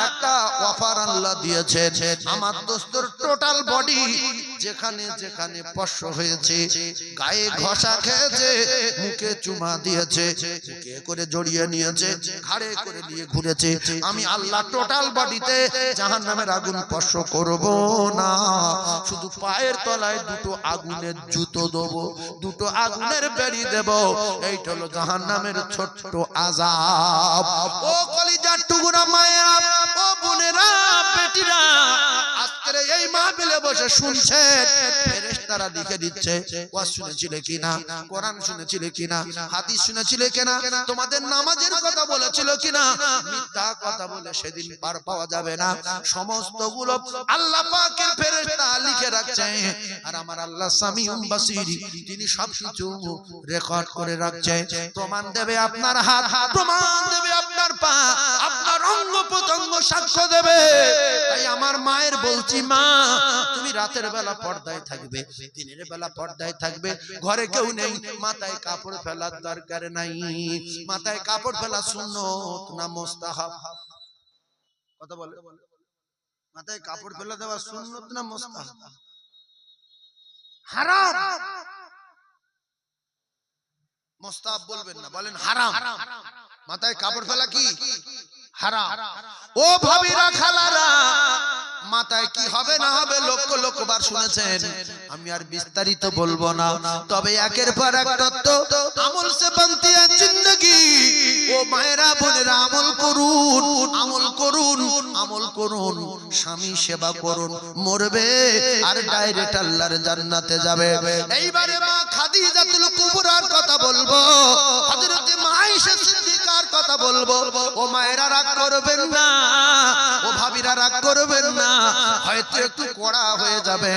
একটা অফার আল্লাহ দিয়েছেন, আমার দোস্তর টোটাল বডি যেখানে যেখানে স্পর্শ হয়েছে, গায়ে ঘষা খেয়েছে, মুখে চুমা দিয়েছে, মুখে করে জড়িয়ে নিয়েছে, ঘাড়ে করে নিয়ে ঘুরেছে, আমি আল্লাহ টোটাল বডিতে জাহান্নামের আগুন স্পর্শ করব না, শুধু পায়ের তলায় 2টো আগুনের জুতো দেব, 2টো আগুনের বেড়ি দেব, এইটা হলো জাহান্নামের ছোট্ট আযাব। ও কলিজার টুকরা মায়েরা, ও বোনেরা, বেটিরা, আজকের এই মাহফিলে বসে শুনছেন, ফেরেশতারা লিখে দিচ্ছে ওয়াজ শুনেছিলে কিনা, কোরআন শুনেছিলে কিনা, হাদিস শুনেছিলে কিনা, তোমাদের নামাজের কথা বলেছিল কিনা, মিথ্যা কথা বলে সেদিন পার পাওয়া যাবে না, সমস্তগুলো আল্লাহ পাকের ফেরেশতা লিখে রাখছে। আর আমার আল্লাহ সামিউম বাসীর, তিনি সবকিছু রেকর্ড করে রাখছে। প্রমাণ দেবে আপনার হাত, প্রমাণ দেবে আপনার পা, আপনার অঙ্গ প্রত্যঙ্গ সাক্ষ্য দেবে। তাই আমার মায়ের বলছি, মা তুমি রাতের বেলা পর্দায় থাকবে, দিনের বেলা পর্দায় থাকবে, ঘরে কেউ নেই, মাথায় কাপড় ফেলার দরকার নাই, মাথায় কাপড় ফেলা সুন্নত না মুস্তাহাব? কথা বলে, মাথায় কাপড় ফেলা দেওয়া সুন্নত না মুস্তাহাব? হারাম। মুস্তাহাব বলবেন না, বলেন হারাম। মাথায় কাপড় ফেলা কি হারাম। ও ভাবিরা, খালারা, মাথায় কি হবে না হবে লক্ষ লক্ষ বার শুনেছেন, আমি আর বিস্তারিত বলবো না, তবে একের পর এক তত্ত্ব, আমল সে বানতি হ্যায় জিন্দেগি। ও মায়েরা, বোনেরা, আমল করুন, আমল করুন, আমল করুন, স্বামী সেবা করুন, মরবে আর ডাইরেক্ট আল্লাহর জান্নাতে যাবে। এইবারে মা খাদিজাতুল কুবরার কথা বলবো, হযরত মা আয়েশা সিদ্দিকার কথা বলবো। ও মায়েরা রাগ করবেন না, ও ভাবিরা রাগ করবেন না, হয়তো একটু কড়া হয়ে যাবে,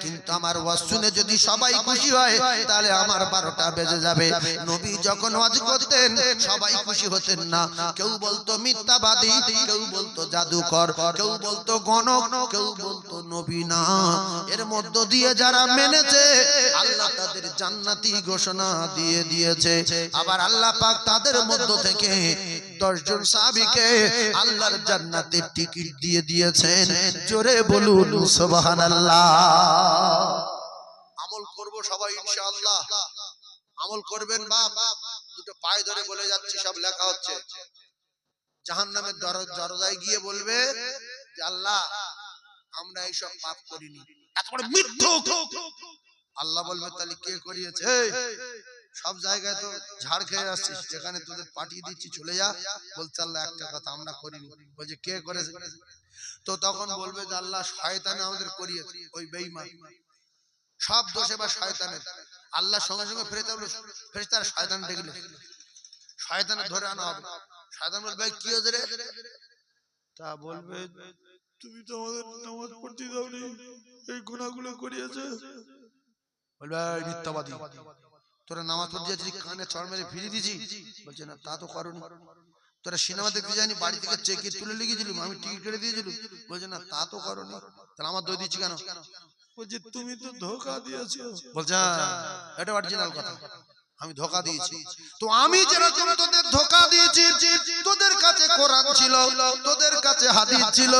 কিন্তু আমার ওয়াজ শুনে যদি সবাই খুশি হয় তাহলে আমার 12টা বেজে যাবে। নবী যখন ওয়াজ করতেন সবাই খুশি হতেন না, কেউ বলতো মিথ্যাবাদী, কেউ বলতো জাদুকর, কেউ বলতো গণক, কেউ বলতো নবী না। এর মধ্য দিয়ে যারা মেনেছে আল্লাহ তাদের জান্নাতি ঘোষণা দিয়ে দিয়েছে। আবার আল্লাহ পাক তাদের মধ্য থেকে 10 জন সাহাবীকে আল্লাহর জান্নাতের টিকিট দিয়ে দিয়েছেন। জোরে বলুন সুবহানাল্লাহ। আমল করব সবাই ইনশাআল্লাহ, আমল করবেন বাপ, দুটো পায়ে ধরে বলে যাচ্ছি, সব লেখা হচ্ছে। জাহান্নামের দরজায় গিয়ে বলবে যে আল্লাহ আমরা এইসব পাপ করিনি, এত বড় মিথ্যুক। আল্লাহ বলবে তাহলে কে করিয়েছে? সব জায়গায় তো ঝাড় খেয়ে আসছিস, যেখানে তোদের পাঠিয়ে দিচ্ছি চলে যা। বলছে আল্লাহ একটা কথা, আমরা করিনি। বলছে কে করেছে? তো তখন বলবে যে আল্লাহ শয়তান আমাদের করিয়েছে, ওই বেঈমান। সব দোষ এবার শয়তানের। আল্লাহর সঙ্গে সঙ্গে ফেরেশতারা শয়তান ডেকে শয়তানের ধরে আনা হবে। শয়তান বলবে ভাই কি হয়েছে রে? তা বলবে তুমি তো আমাদের নামাজ পড়তে দাওনি, এই গুনাহগুলো করিয়েছে। বলবে এই মিথ্যাবাদী, তোরা নামাজ পড়তে যাচ্ছিস, কানে চড় মেরে ফিরিয়ে দিয়েছি। বলছে না তা তো করোনি। তোরা সিনেমা দেখতে যায়নি, বাড়ি থেকে চেকে তুলে লিখেছিলাম, আমি টিকিট কেটে দিয়েছিলাম। বলছে না তা তো করোনি। তাহলে আমার দই দিচ্ছি কেন? বলছে তুমি তো ধোঁকা দিয়েছো। বলছে এটা অরিজিনাল কথা, আমি ধোঁকা দিয়েছি। তো আমি যেরকম তোদের ধোঁকা দিয়েছি, তোদের কাছে কোরআন ছিল, তোদের কাছে হাদিস ছিল,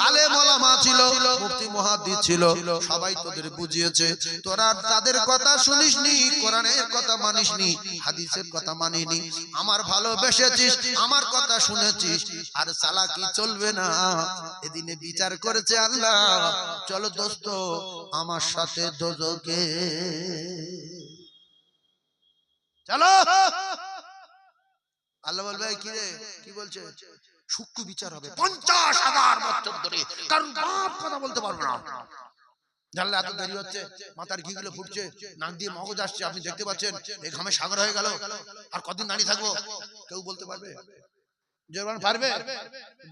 আলেম ওলামা ছিল, মুফতি মুহাদ্দিস ছিল, সবাই তোদের বুঝিয়েছে। তোরা তাদের কথা শুনিসনি, কোরআনের কথা মানিসনি, হাদিসের কথা মানিনি। আমার ভালোবেসেছিস, আমার কথা শুনেছিস, আর চালাকি চলবে না। এদিনে বিচার করেছে আল্লাহ, চলো দোস্ত আমার সাথে দোজখে চলো। আল্লাহ বলবে কি রে, কি বলছে? সূক্ষ্ম বিচার হবে 50,000 বছর ধরে, কারণ বাপ কথা বলতে পারবে না। জানলে এত দেরি হচ্ছে, মাথার ঘিগুলো ফুটছে, নাক দিয়ে মগজ আসছে, আপনি দেখতে পাচ্ছেন, এই ঘামে সাগর হয়ে গেল। আর কদিন দাঁড়িয়ে থাকবো? কেউ বলতে পারবে? জোরবান পারবে?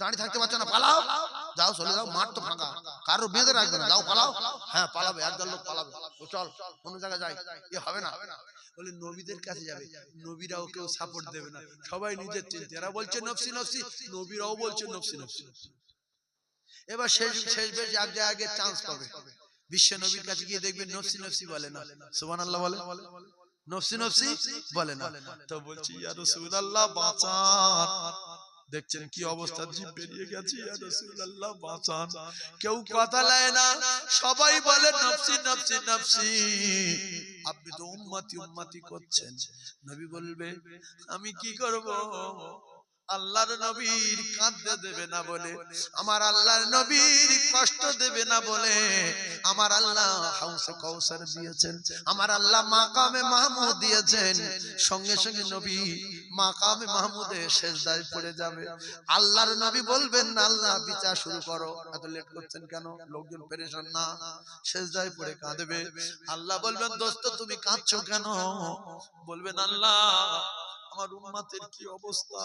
দাঁড়িয়ে থাকতে পারছো না, পালাও, যাও চলে যাও, মাঠ তো ফাঁকা, কারো বেঁধে রাখবে না, যাও পালাও। হ্যাঁ পালাবে, একদল লোক পালাবে, চল অন্য জায়গায় যাই, এ হবে না। বলে নবীদের কাছে যাবে, নবীরাও কেউ সাপোর্ট দেবে না, সবাই নিজের চিন্তা। এরা বলছে নফসি নফসি, নবীরাও বলছে নফসি নফসি। এবার শেষ বেশ এক জায়গায় চান্স পাবে, বিশ্ব নবীর কাছে গিয়ে দেখবেন নফসি নফসি বলে না, সুবহানাল্লাহ বলে, নফসি নফসি বলে না। তো বলছি ইয়া রাসূলুল্লাহ বাঁচান। দেখছেন কি অবস্থা, জীব বেরিয়ে গেছে, ইয়া রাসূলুল্লাহ বাঁচান। কেউ কথা লায় না, সবাই বলে নফসি নফসি নফসি। আপনি তো উম্মতি উম্মতি করছেন। নবী বলবে আমি কি করব? আল্লাহর নবীর কাঁদতে দেবে না বলে, আমার আল্লাহর নবীর কষ্ট দেবে না বলে, আমার আল্লাহ হাউসে কাউসার দিয়েছেন, আমার আল্লাহ মাকামে মাহমুদ দিয়েছেন। সঙ্গে সঙ্গে নবী মাকামে মাহমুদে সিজদায় পড়ে যাবে। আল্লাহর নবী বলবেন না আল্লাহ বিচার শুরু করো, এত লেট করছেন কেন? লোকজন পেরেশান না, সিজদায় পড়ে কাঁদবে। আল্লাহ বলবেন দোস্ত তুমি কাঁদছো কেন? বলবেন আল্লাহ আমার উম্মতের কি অবস্থা,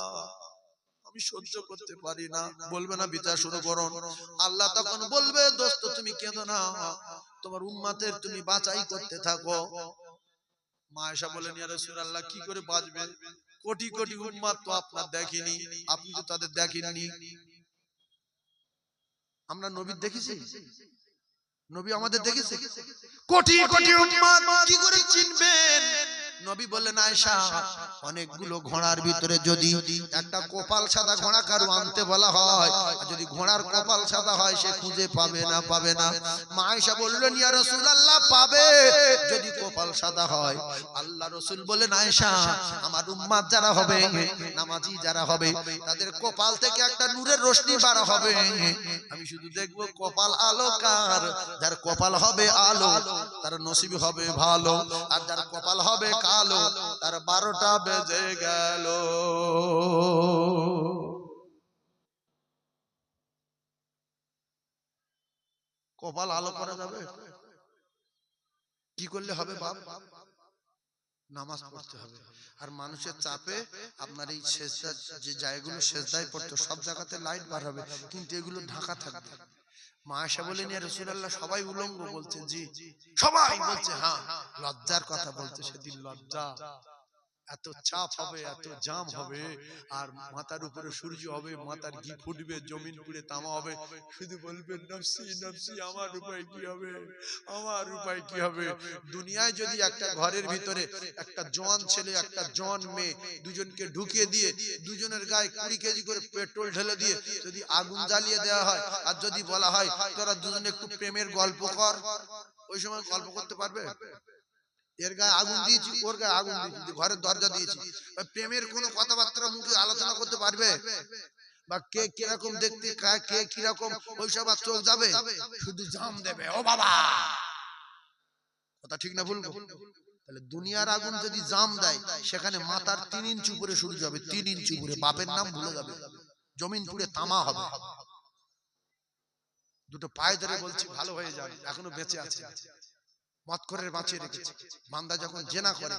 আমি সহ্য করতে পারি না। বলবে না বিচার শুরু করুন। আল্লাহ তখন বলবে দোস্ত তুমি কেঁদো না, তোমার উম্মতের তুমি বাঁচাই করতে থাকো। মা আয়েশা বলেন ইয়া রাসূলুল্লাহ কি করে বাঁচবে? কোটি কোটি উম্মত তো আপনার দেখেনি, আপনি তো তাদের দেখেননি। আমরা নবী দেখেছি? নবী আমাদের দেখেছে? কোটি কোটি উম্মত কি করে চিনবেন? নবী বললেন আয়েশা অনেকগুলো ঘোড়ার ভিতরে যদি একটা কপাল সাদা ঘোড়া কারো আনতে বলা হয়, আর যদি ঘোড়ার কপাল সাদা হয় সে খুঁজে পাবে না, পাবে না। মা আয়েশা বললেন ইয়া রাসূলুল্লাহ পাবে যদি কপাল সাদা হয়। আল্লাহ রাসূল বলেন আয়েশা আমার উম্মত যারা হবে, নামাজি যারা হবে, তাদের কপাল থেকে একটা নূরের রোশনি বার হবে। আমি শুধু দেখবো কপাল আলো কার, যার কপাল হবে আলো তার নসিব হবে ভালো, আর যার কপাল হবে কালো তার 12টা বেজে গেল। কপাল আলো করা যাবে? কি করলে হবে বাপ? নামাজ পড়তে হবে। আর মানুষের চাপে আপনার এই সেজদা যে জায়গাগুলো সেজদায় পড়তো সব জায়গাতে লাইট বার হবে, কিন্তু এগুলো ঢাকা থাকবে। মা আয়েশা বলেন ইয়া রাসূলুল্লাহ সবাই উলঙ্গ? বলছে জি। সবাই বলছে হ্যাঁ। লজ্জার কথা বলছে, সেদিন লজ্জা, এত চাপ হবে, এত জাম হবে, আর মাথার উপরে সূর্য হবে, মাথার ঘি ফুটবে, জমিন পুড়ে তামা হবে, শুধু বলবেন নফসি নফসি, আমার উপায় কি হবে, আমার উপায় কি হবে। দুনিয়ায় যদি একটা ঘরের ভিতরে একটা জওয়ান ছেলে একটা জওয়ান মেয়ে দুজনকে ঢুকিয়ে দিয়ে দুজনের গায়ে 20 কেজি করে পেট্রোল ঢেলে দিয়ে যদি আগুন জ্বালিয়ে দেওয়া হয়, আর যদি বলা হয় তোরা দুজনে একটু প্রেমের গল্প কর, ওই সময় গল্প করতে পারবে? এর গায়ে আগুন দিয়েছি, ওর গায়ে আগুন দিয়েছি, ঘরের দরজা দিয়েছি। প্রেমের কোনো কথাবার্তা মুখে আলোচনা করতে পারবে? বা কে কিরকম দেখতে, কে কিরকম, ওইসব আর চোখ যাবে, শুধু জাম দেবে। ও বাবা, কথা ঠিক না ভুল? তাহলে দুনিয়ার আগুন যদি জাম দেয়, সেখানে মাথার 3 ইঞ্চি উপরে সূর্য হবে, 3 ইঞ্চি উপরে, বাপের নাম ভুলে যাবে, জমিন পুড়ে তামা হবে। দুটো পায়ে ধরে বলছি ভালো হয়ে যাবে, এখনো বেঁচে আছে, মত করে বাঁচিয়ে রেখেছে। বান্দা যখন জেনা করে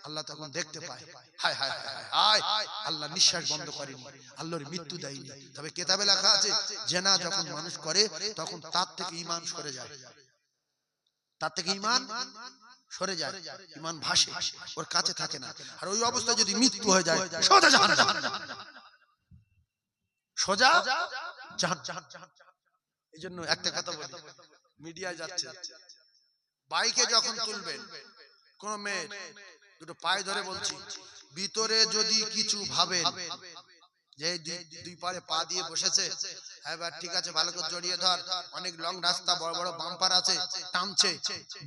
আল্লাহ তখন দেখতে পায়, হায় হায় হায় হায়, আল্লাহ নিঃশ্বাস বন্ধ করেনি, আল্লাহর মৃত্যু দেয়নি। তবে কিতাবে লেখা আছে জেনা যখন মানুষ করে তখন তার থেকে ঈমান সরে যায়, তার থেকে ঈমান সরে যায়, ঈমান ভাসে, ওর কাছে থাকে না। আর ওই অবস্থায় যদি মৃত্যু হয়ে যায়, সোজা জাহান্নাম, সোজা জাহান্নাম। এই জন্য একটা কথা বলি, মিডিয়ায় যাচ্ছে, বাইকে যখন তুলবেন কোন মেয়ে, দুটো পায়ে ধরে বলছি, ভিতরে যদি কিছু ভাবেন যে দুই পারে পা দিয়ে বসেছে, এবার ঠিক আছে, ভালো করে জড়িয়ে ধর, অনেক লং রাস্তা, বড় বড় বাম্পার আছে, টানছে,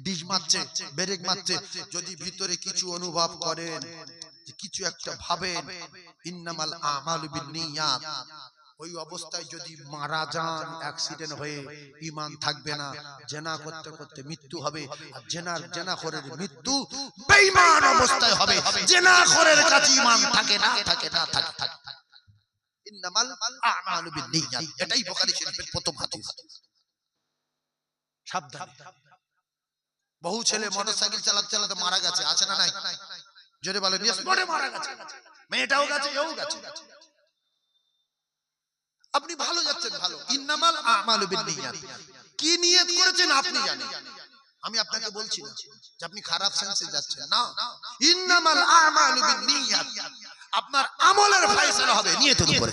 ডিজ মারছে, ব্রেক মারছে, যদি ভিতরে কিছু অনুভব করেন, কিছু একটা ভাবেন, ইন্নামাল আমালু বিন্নিয়াত, ওই অবস্থায় যদি মারা যান অ্যাক্সিডেন্ট হয়ে, ঈমান থাকবে না, জেনা করতে করতে মৃত্যু হবে। আর জেনাখোরের মৃত্যু বেঈমান অবস্থায় হবে, জেনাখোরের কাছে ঈমান থাকে না, থাকে না, থাকে থাকে। ইন্নামাল আমালু বিন্নিয়াত, এটাই বুখারী শরীফের প্রথম হাদিস। সাবধান। বহু ছেলে মোটরসাইকেল চালাতে চালাতে মারা গেছে, আছে না নাই? জোরে বলেন, স্পটে মারা গেছে, মেয়েটাও গেছে, এও গেছে। আপনি ভালো যাচ্ছেন, ভালো, ইন্নামাল আমালু বিন্নিয়াত, কি নিয়ত করেছেন আপনি জানেন। আমি আপনাকে বলছি না যে আপনি খারাপ সেন্সে যাচ্ছেন, না, ইন্নামাল আমালু বিন্নিয়াত, আপনার আমলের ফয়সালা হবে নিয়তের উপরে।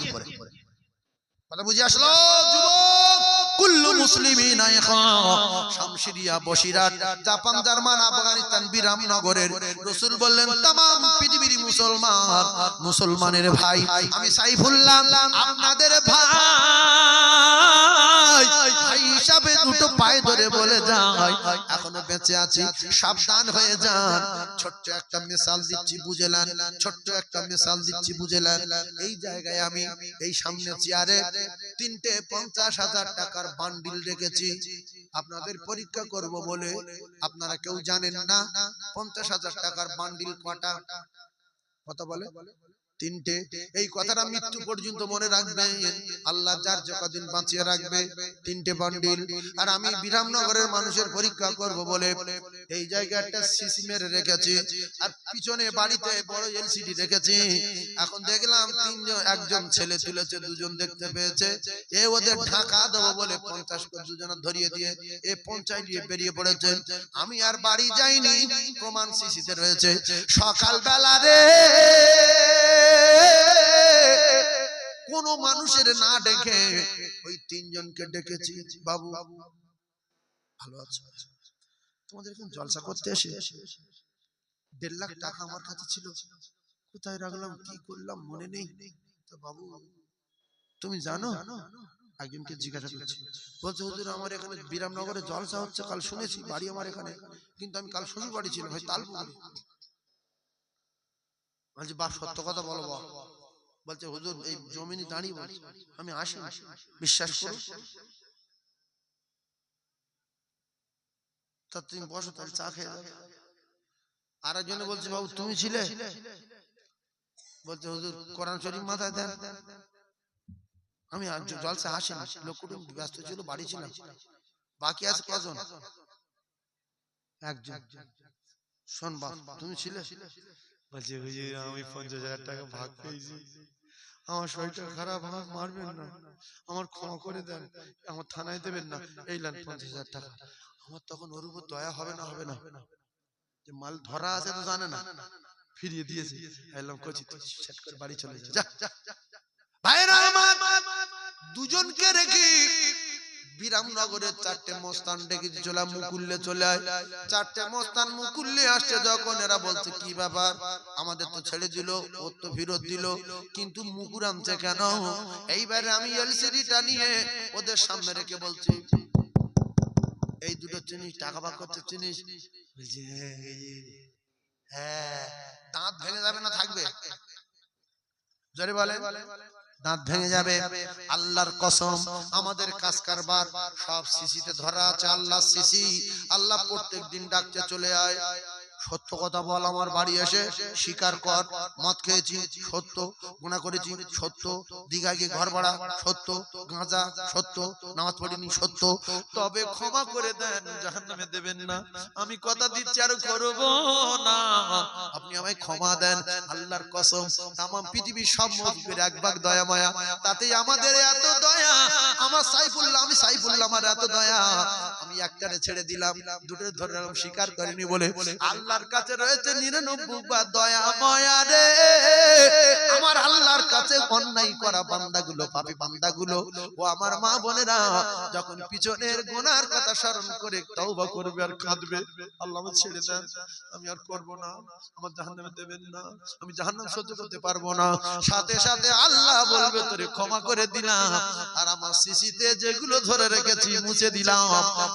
কথা বুঝে আসলো যুবক? কুল্লু মুসলিমিনা ইখা, শামশিরিয়া, বসিরাট, জাপান, জার্মান, আফগানিস্তান, বিরামনগরের রাসূল বললেন तमाम পৃথিবীর মুসলমান, মুসলমানের ভাই, আমি সাইফুল্লাহ আপনাদের ভাই, ভাই হিসাবে দুটো পায়ে ধরে বলে যাই, এখনো বেঁচে আছি, সাবধান হয়ে যান। ছোট্ট একটা মিসাল দিচ্ছি বুঝলেন, ছোট্ট একটা মিসাল দিচ্ছি বুঝলেন। এই জায়গায় আমি এই সামনে চেয়ারে 3টে 50,000 টাকার বান্ডিল রেখেছি, আপনাদের পরীক্ষা করব বলে। আপনারা কেউ জানেন না 50,000 টাকার বান্ডিল কটা? কত বলে? 3টে। এই কথাটা মৃত্যু পর্যন্ত মনে রাখবেন, আল্লাহ যার যতদিন বাঁচিয়ে রাখবে, 3টে বান্ডিল। আর আমি বিরামনগরের মানুষের পরীক্ষা করব বলে এই জায়গায় একটা সিসি মেরে রেখেছি, আর পিছনে বাড়িতে বড় এলসিডি রেখেছি। এখন দেখলাম একজন ছেলে তুলেছে, দুজন দেখতে পেয়েছে, এ ওদের ঢাকা দেবো বলে 50 করে দুজনে ধরিয়ে দিয়ে এ 50 দিয়ে বেরিয়ে পড়েছে। আমি আর বাড়ি যাইনি, প্রমাণ সিসিতে রয়েছে। সকালবেলা রে কোন মানুষের না ডেকে ওই 3 জনকে ডেকেছি, বাবু ভালো আছো? তোমাদের এখানে জলসা করতে এসে 1.5 লাখ টাকা আমার কাছে ছিল, কোথায় রাখলাম, কি করলাম মনে নেই। তো বাবু তুমি জানো? একজনকে জিজ্ঞাসা করছি, বলছে হুজুর আমার এখানে বিরামনগরে জলসা হচ্ছে, কাল শুনেছি, বাড়ি আমার এখানে, কিন্তু আমি কাল শ্বশুর বাড়ি ছিল, হয় তালপুকুরে। বলছি বাপ সত্য কথা বলো বাপ। বলছে হুজুর এই জমিনে দাঁড়িয়ে বলছি, আমি আসি, বিশ্বাস করো। তা তুমি বসো, তাহলে চা খেয়ে যাবে। আর একজনে বলছে বাবু তুমি ছিলে? বলছে হুজুর কোরআন শরীফ মাথায় দেন। আমি জলসা আসিনি, লোক কুটুম ব্যস্ত ছিল, বাড়ি ছিলাম। বাকি আছে কজন? একজন। শোন বাপ তুমি ছিলে? বলছে হুজুর আমি 50,000 টাকা ভাগ পেয়েছি, আমার শরীরটা খারাপ, আমাকে মারবেন না, আমার ক্ষমা করে দেন, আমার থানায় দেবেন না, এই লান 50,000 টাকা। আমার তখন ওর উপর দয়া হবে না, হবে না, যে মাল ধরা আছে তো জানে না, ফিরিয়ে দিয়েছে। এলাম কচি সেট করে বাড়ি চলে যা। ভাইরা আমার, দুজনকে রেখে বিরামনগরে 4টে মস্তান ডেকে চলে মুকুল্লে চলে আয়। 4টে মস্তান মুকুল্লে আসছে যখন, এরা বলছে কি ব্যাপার, আমাদের তো ছেড়ে দিল, ও তো ফেরত দিল, কিন্তু মুকুর আনছে কেন? এইবারে আমি এলসিডিটা নিয়ে ওদের সামনে রেখে বলছি এই দুটো চিনিস, টাকা ভাগ করতে চিনিস? বলছে হ্যাঁ। দাঁত ভেঙে যাবে না থাকবে? জোরে বলে। দাঁত ভেঙে যাবে। আল্লাহর কসম, আমাদের কাজ কারবার সব সিসিতে ধরা আছে। আল্লাহ সিসি। আল্লাহ প্রত্যেক দিন ডাকতে, চলে আয়, সত্য কথা বল, আমার বাড়ি এসে স্বীকার কর, মদ খেয়েছি সত্য, গুনাহ করেছি সত্য, দীঘায় গিয়ে ঘর ভাড়া সত্য, গাঁজা সত্য, নামাজ পড়িনি সত্য, তবে ক্ষমা করে দেন, জাহান্নামে দেবেন না। আমি কথা দিচ্ছি আর করব না, আপনি আমায় ক্ষমা দেন। আল্লাহর কসম, তামাম পৃথিবীর সব মজবুর এক ভাগ দয়া মায়া, তাতেই আমাদের এত দয়া। আমার সাইফুল্লাহ, আমি সাইফুল্লাহ, আমার এত দয়া, আমি একটারে ছেড়ে দিলাম, দুটো ধরে স্বীকার করিনি বলে আল্লাহর কাছে রয়েছে 99 দয়া মায়া রে। আমার আল্লাহর কাছে অন্যায় করা বান্দাগুলো, পাপী বান্দাগুলো, ও আমার মা বোনেরা, যখন পিছনের গুনার কথা স্মরণ করে তওবা করবে আর কাঁদবে, আল্লাহ আমাকে ছেড়ে দেন, আমি আর করব না, আমার জাহান্নামে দেবেন না, আমি জাহান্নাম সহ্য করতে পারবো না, সাথে সাথে আল্লাহ বলবে তোরে ক্ষমা করে দিলাম, আর আমার সিসিতে যেগুলো ধরে রেখেছি মুছে দিলাম।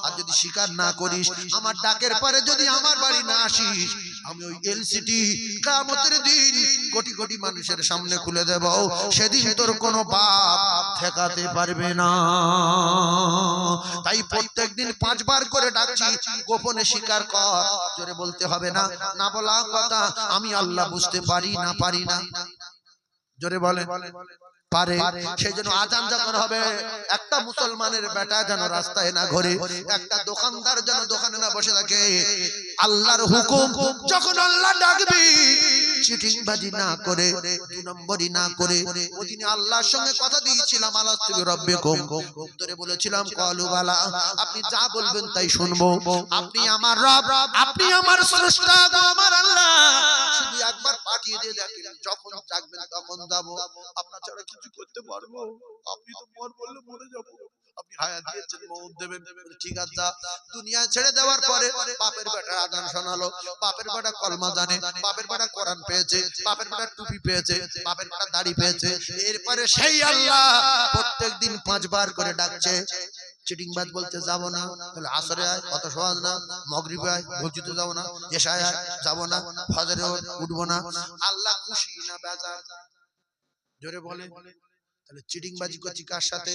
আর যদি স্বীকার না করিস, আমার ডাকের পরে যদি আমার বাড়ি না আসিস, আমি ওই এলসিটি কিয়ামতের দিন কোটি কোটি মানুষের সামনে খুলে দেব, সেদিন তোর কোনো বাপ ঠেকাতে পারবে না। তাই প্রত্যেকদিন 5 বার করে ডাকছি, গোপনে স্বীকার কর। জোরে বলতে হবে না, না বলা কথা আমি আল্লাহ বুঝতে পারি না, পারি না। জোরে বলে পারে। সেই জন্য আজান যখন হবে, একটা মুসলমানের বেটা যেন রাস্তায় না ঘোরে, একটা দোকানদার যেন দোকানে না বসে থাকে। আল্লাহর হুকুম যখন আল্লাহ ডাকবি, চিটিংবাজি না করে, 2 নম্বরই না করে। ওদিন আল্লাহর সঙ্গে কথা দিয়েছিলাম, আলাস্তু বিরাব্বিকুম, উত্তরে বলেছিলাম ক্বালু বালা, আপনি যা বলবেন তাই শুনবো। আপনি আমার রব, আপনি আমার স্রষ্টা, আমার আল্লাহ, শুধু একবার পাঠিয়ে দিয়ে দেখেন, যখন ডাকবেন তখন যাব। আপনার ছাড়া কিছু করতে পারবো? আপনি তো মর বললে মরে যাবো, আপনি হায়াত দিয়েছেন, মওত দেবেন, ঠিক আছে যা। দুনিয়া ছেড়ে দেওয়ার পরে বাপের বেটা আযান শোনালো, বাপের বেটা কলমা জানে, বাপের বেটা কোরআন পেয়েছে, বাপের বেটা টুপি পেয়েছে, বাপের বেটা দাড়ি পেয়েছে। এরপরে সেই আল্লাহ প্রত্যেকদিন 5 বার করে ডাকছে। চিটিংবাজ বলতে যাব না, তাহলে আসরে আয়, অত সহজ না। মাগরিবে আয়, বলছি তো যাব না। এশায় আয়, যাব না। ফজরে উঠবো না। আল্লাহ খুশি না বেজার? জোরে বলে। তাহলে চিটিংবাজি করছি কার সাথে?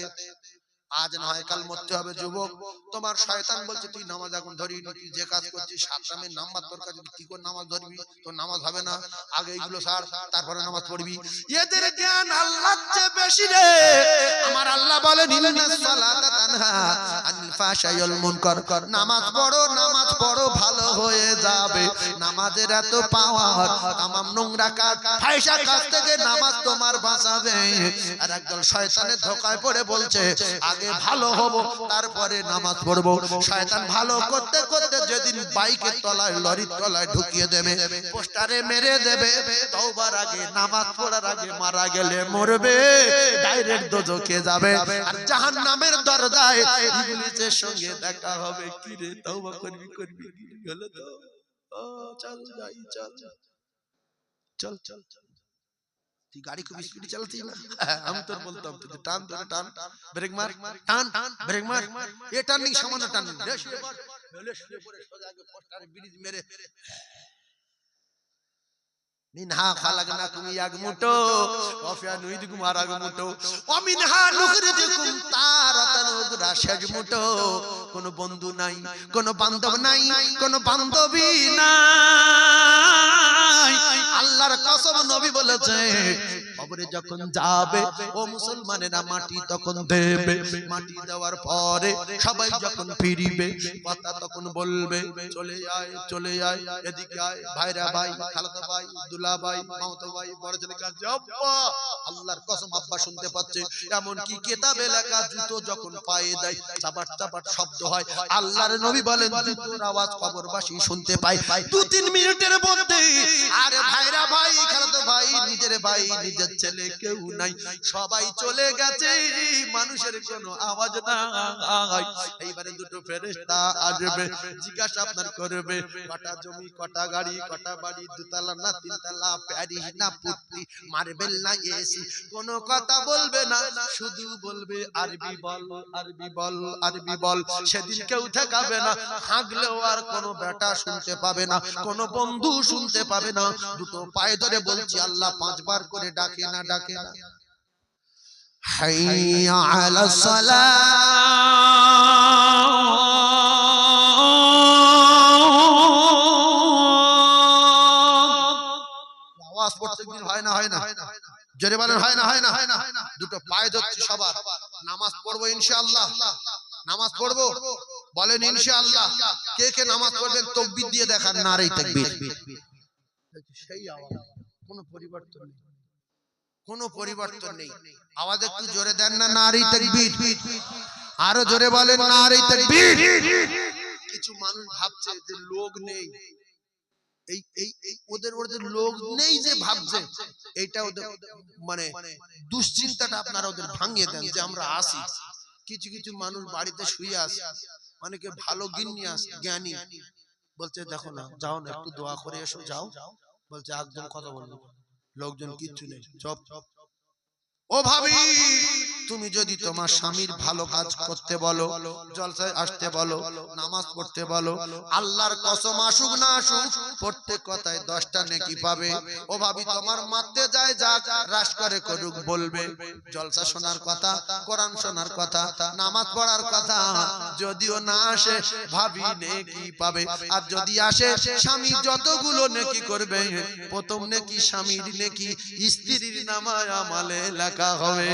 আজ না হয় কাল মরতে হবে যুবক। তোমার শয়তান বলছে তুই নামাজ এখন ধরিনি, তুই যে কাজ করছিস, 7 নামের নাম্বার তোর কাছে, কি করে নামাজ ধরবি? তোর নামাজ হবে না, আগে এইগুলো ছাড়, তারপরে নামাজ পড়বি। এদের জ্ঞান আল্লাহর চেয়ে বেশি রে। আমার আল্লাহ বলেন ইন্নাস সালাতা তানহা আনিল ফাহশাই ওয়াল মুনকার, নামাজ পড়ো, নামাজ পড়ো, ভালো হয়ে যাবে। নামাজের এত পাওয়ার, তামাম নোংরা কাজ, ফাহিশা কাজ থেকে নামাজ তোমার বাঁচাবে। আর একদল শয়তানের ধোঁকায় পড়ে বলছে আগে ভালো হব, তারপরে নামাজ পড়বো। শয়তান ভালো করতে করতে যেদিন বাইকের তলায়, লরির তলায় ঢুকিয়ে দেবে, পোস্টারে মেরে দেবে, তওবার আগে, নামাজ পড়ার আগে মারা গেলে মরবে, ডাইরেক্ট দোজখে যাবে। আর জাহান্নামের দরজায় ইবলিসের সঙ্গে দেখা হবে। কি রে, তওবা করবি করবি, গেল তো, চল যাই, চল চল চল চল। তুই গাড়ি খুব স্পিডে চালাতিস না? আমি তোর বলতাম তুই টান ধরে টান, ব্রেক মার, টান ব্রেক মার, এ টার্নিং সামান্য টার্নিং, শুয়ে পড়, বলে শুয়ে পড়ে সোজা আগে পোস্টারে ব্রিজ মেরে, মিনহা খালাকনাকুম ইয়াগমুটো ওয়া ফিহা নুইদুকুম আরাগমুটো ওয়া মিনহা নুখরিজুকুম তারাতান উখরা শাজমুটো। কোন বন্ধু নাই, কোন বান্ধব নাই, কোন বান্ধবী নাই। আল্লাহর কসম, নবী বলেছে কবরে যখন যাবে ও মুসলমানেরা মাটি তখন দেবে, মাটি দেওয়ার পরে সবাই যখন ফিরিবে, কথা তখন বলবে চলে আয়, চলে আয়, এদিকে আয়, ভাইরা ভাই, খালাতো ভাই, দুলা ভাই, মামাতো ভাই, বড় ছেলে কাছে আব্বা। আল্লাহর কসম আব্বা শুনতে পাচ্ছে। এমন কি কিতাবে লেখা, জুতো যখন পায়ে দেয় চাপাট চাপাট শব্দ হয়। আল্লাহর নবী বলেন জুতোর আওয়াজ কবরবাসী শুনতে পায় 2-3 মিনিটের মধ্যে। আরে ভাইরা ভাই, খালাতো ভাই, নিজের ভাই, নিজের ছেলে কেউ নাই, সবাই চলে গেছে, মানুষের কোনো আওয়াজ নাই। এইবারে দুটো ফেরেশতা আসবে, জিজ্ঞাসা আপনার করবে কটা জমি, কটা গাড়ি, কটা বাড়ি, দুতলা না তিনতলা, প্যারিস না পুট্টি, মার্বেল না এসি, কোনো কথা বলবে না, শুধু বলবে আরবি বল, আরবি বল, আরবি বল। সেদিন কেউ ঠেকাবে না, হাঁকলেও আর কোনো বেটা শুনতে পাবে না, কোনো বন্ধু শুনতে পাবে না। দুটো পায়ে ধরে বলছি, আল্লাহ 5 বার করে ডাকে না, ডাকে না। হাইয়া আলাস সালাহ, আওয়াজ প্রত্যেকদিন হয় না, হয় না, জোরে বলেন হয় না, হয় না, হয় না। দুটো পায়ে ধরছি সবার, নামাজ পড়বো ইনশাআল্লাহ, নামাজ পড়বো, বলেন ইনশাআল্লাহ। কে কে নামাজ পড়বেন তাকবীর দিয়ে দেখান, নারে তাকবীর। সেই আওয়াজ, কোনো পরিবর্তন নেই, কোনো পরিবর্তন নেই। আওয়াজ একটু জোরে দেন না, নারে তাকবীর। আরো জোরে বলেন নারে তাকবীর। কিছু মানুষ ভাবছে যে লোক নেই, এই এই ওদের লোক নেই যে ভাবছে, এইটা ওদের মানে দুশ্চিন্তাটা আপনারা ওদের ভাঙিয়ে দেন যে আমরা আসি। কিছু কিছু মানুষ বাড়িতে শুয়ে আছে, অনেকে ভালো গিন্নি আছে, জ্ঞানী, বলছে দেখো না, যাও না একটু দোয়া করে এসো, যাও। বলছে একদম কথা বলবো, লোকজন কিচ্ছু নেই, চুপ। ও ভাবি, তুমি যদি তোমার স্বামীর ভালো কাজ করতে বলো, জলসায় আসতে বলো, নামাজ পড়তে বলো, আল্লাহর কসম আসুক না আসুক, প্রত্যেক কথায় 10টা নেকি পাবে। ও ভাবি, তোমার মারতে যায় যাক, রাশ করে করুক, বলবে জলসা শোনার কথা, কোরআন শোনার কথা, নামাজ পড়ার কথা, যদিও না আসে ভাবি নেকি পাবে। আর যদি আসে, স্বামী যতগুলো নেকি করবে, প্রথম নেকি স্বামীর নেকি স্ত্রীর নামায় আমলে লেখা হবে।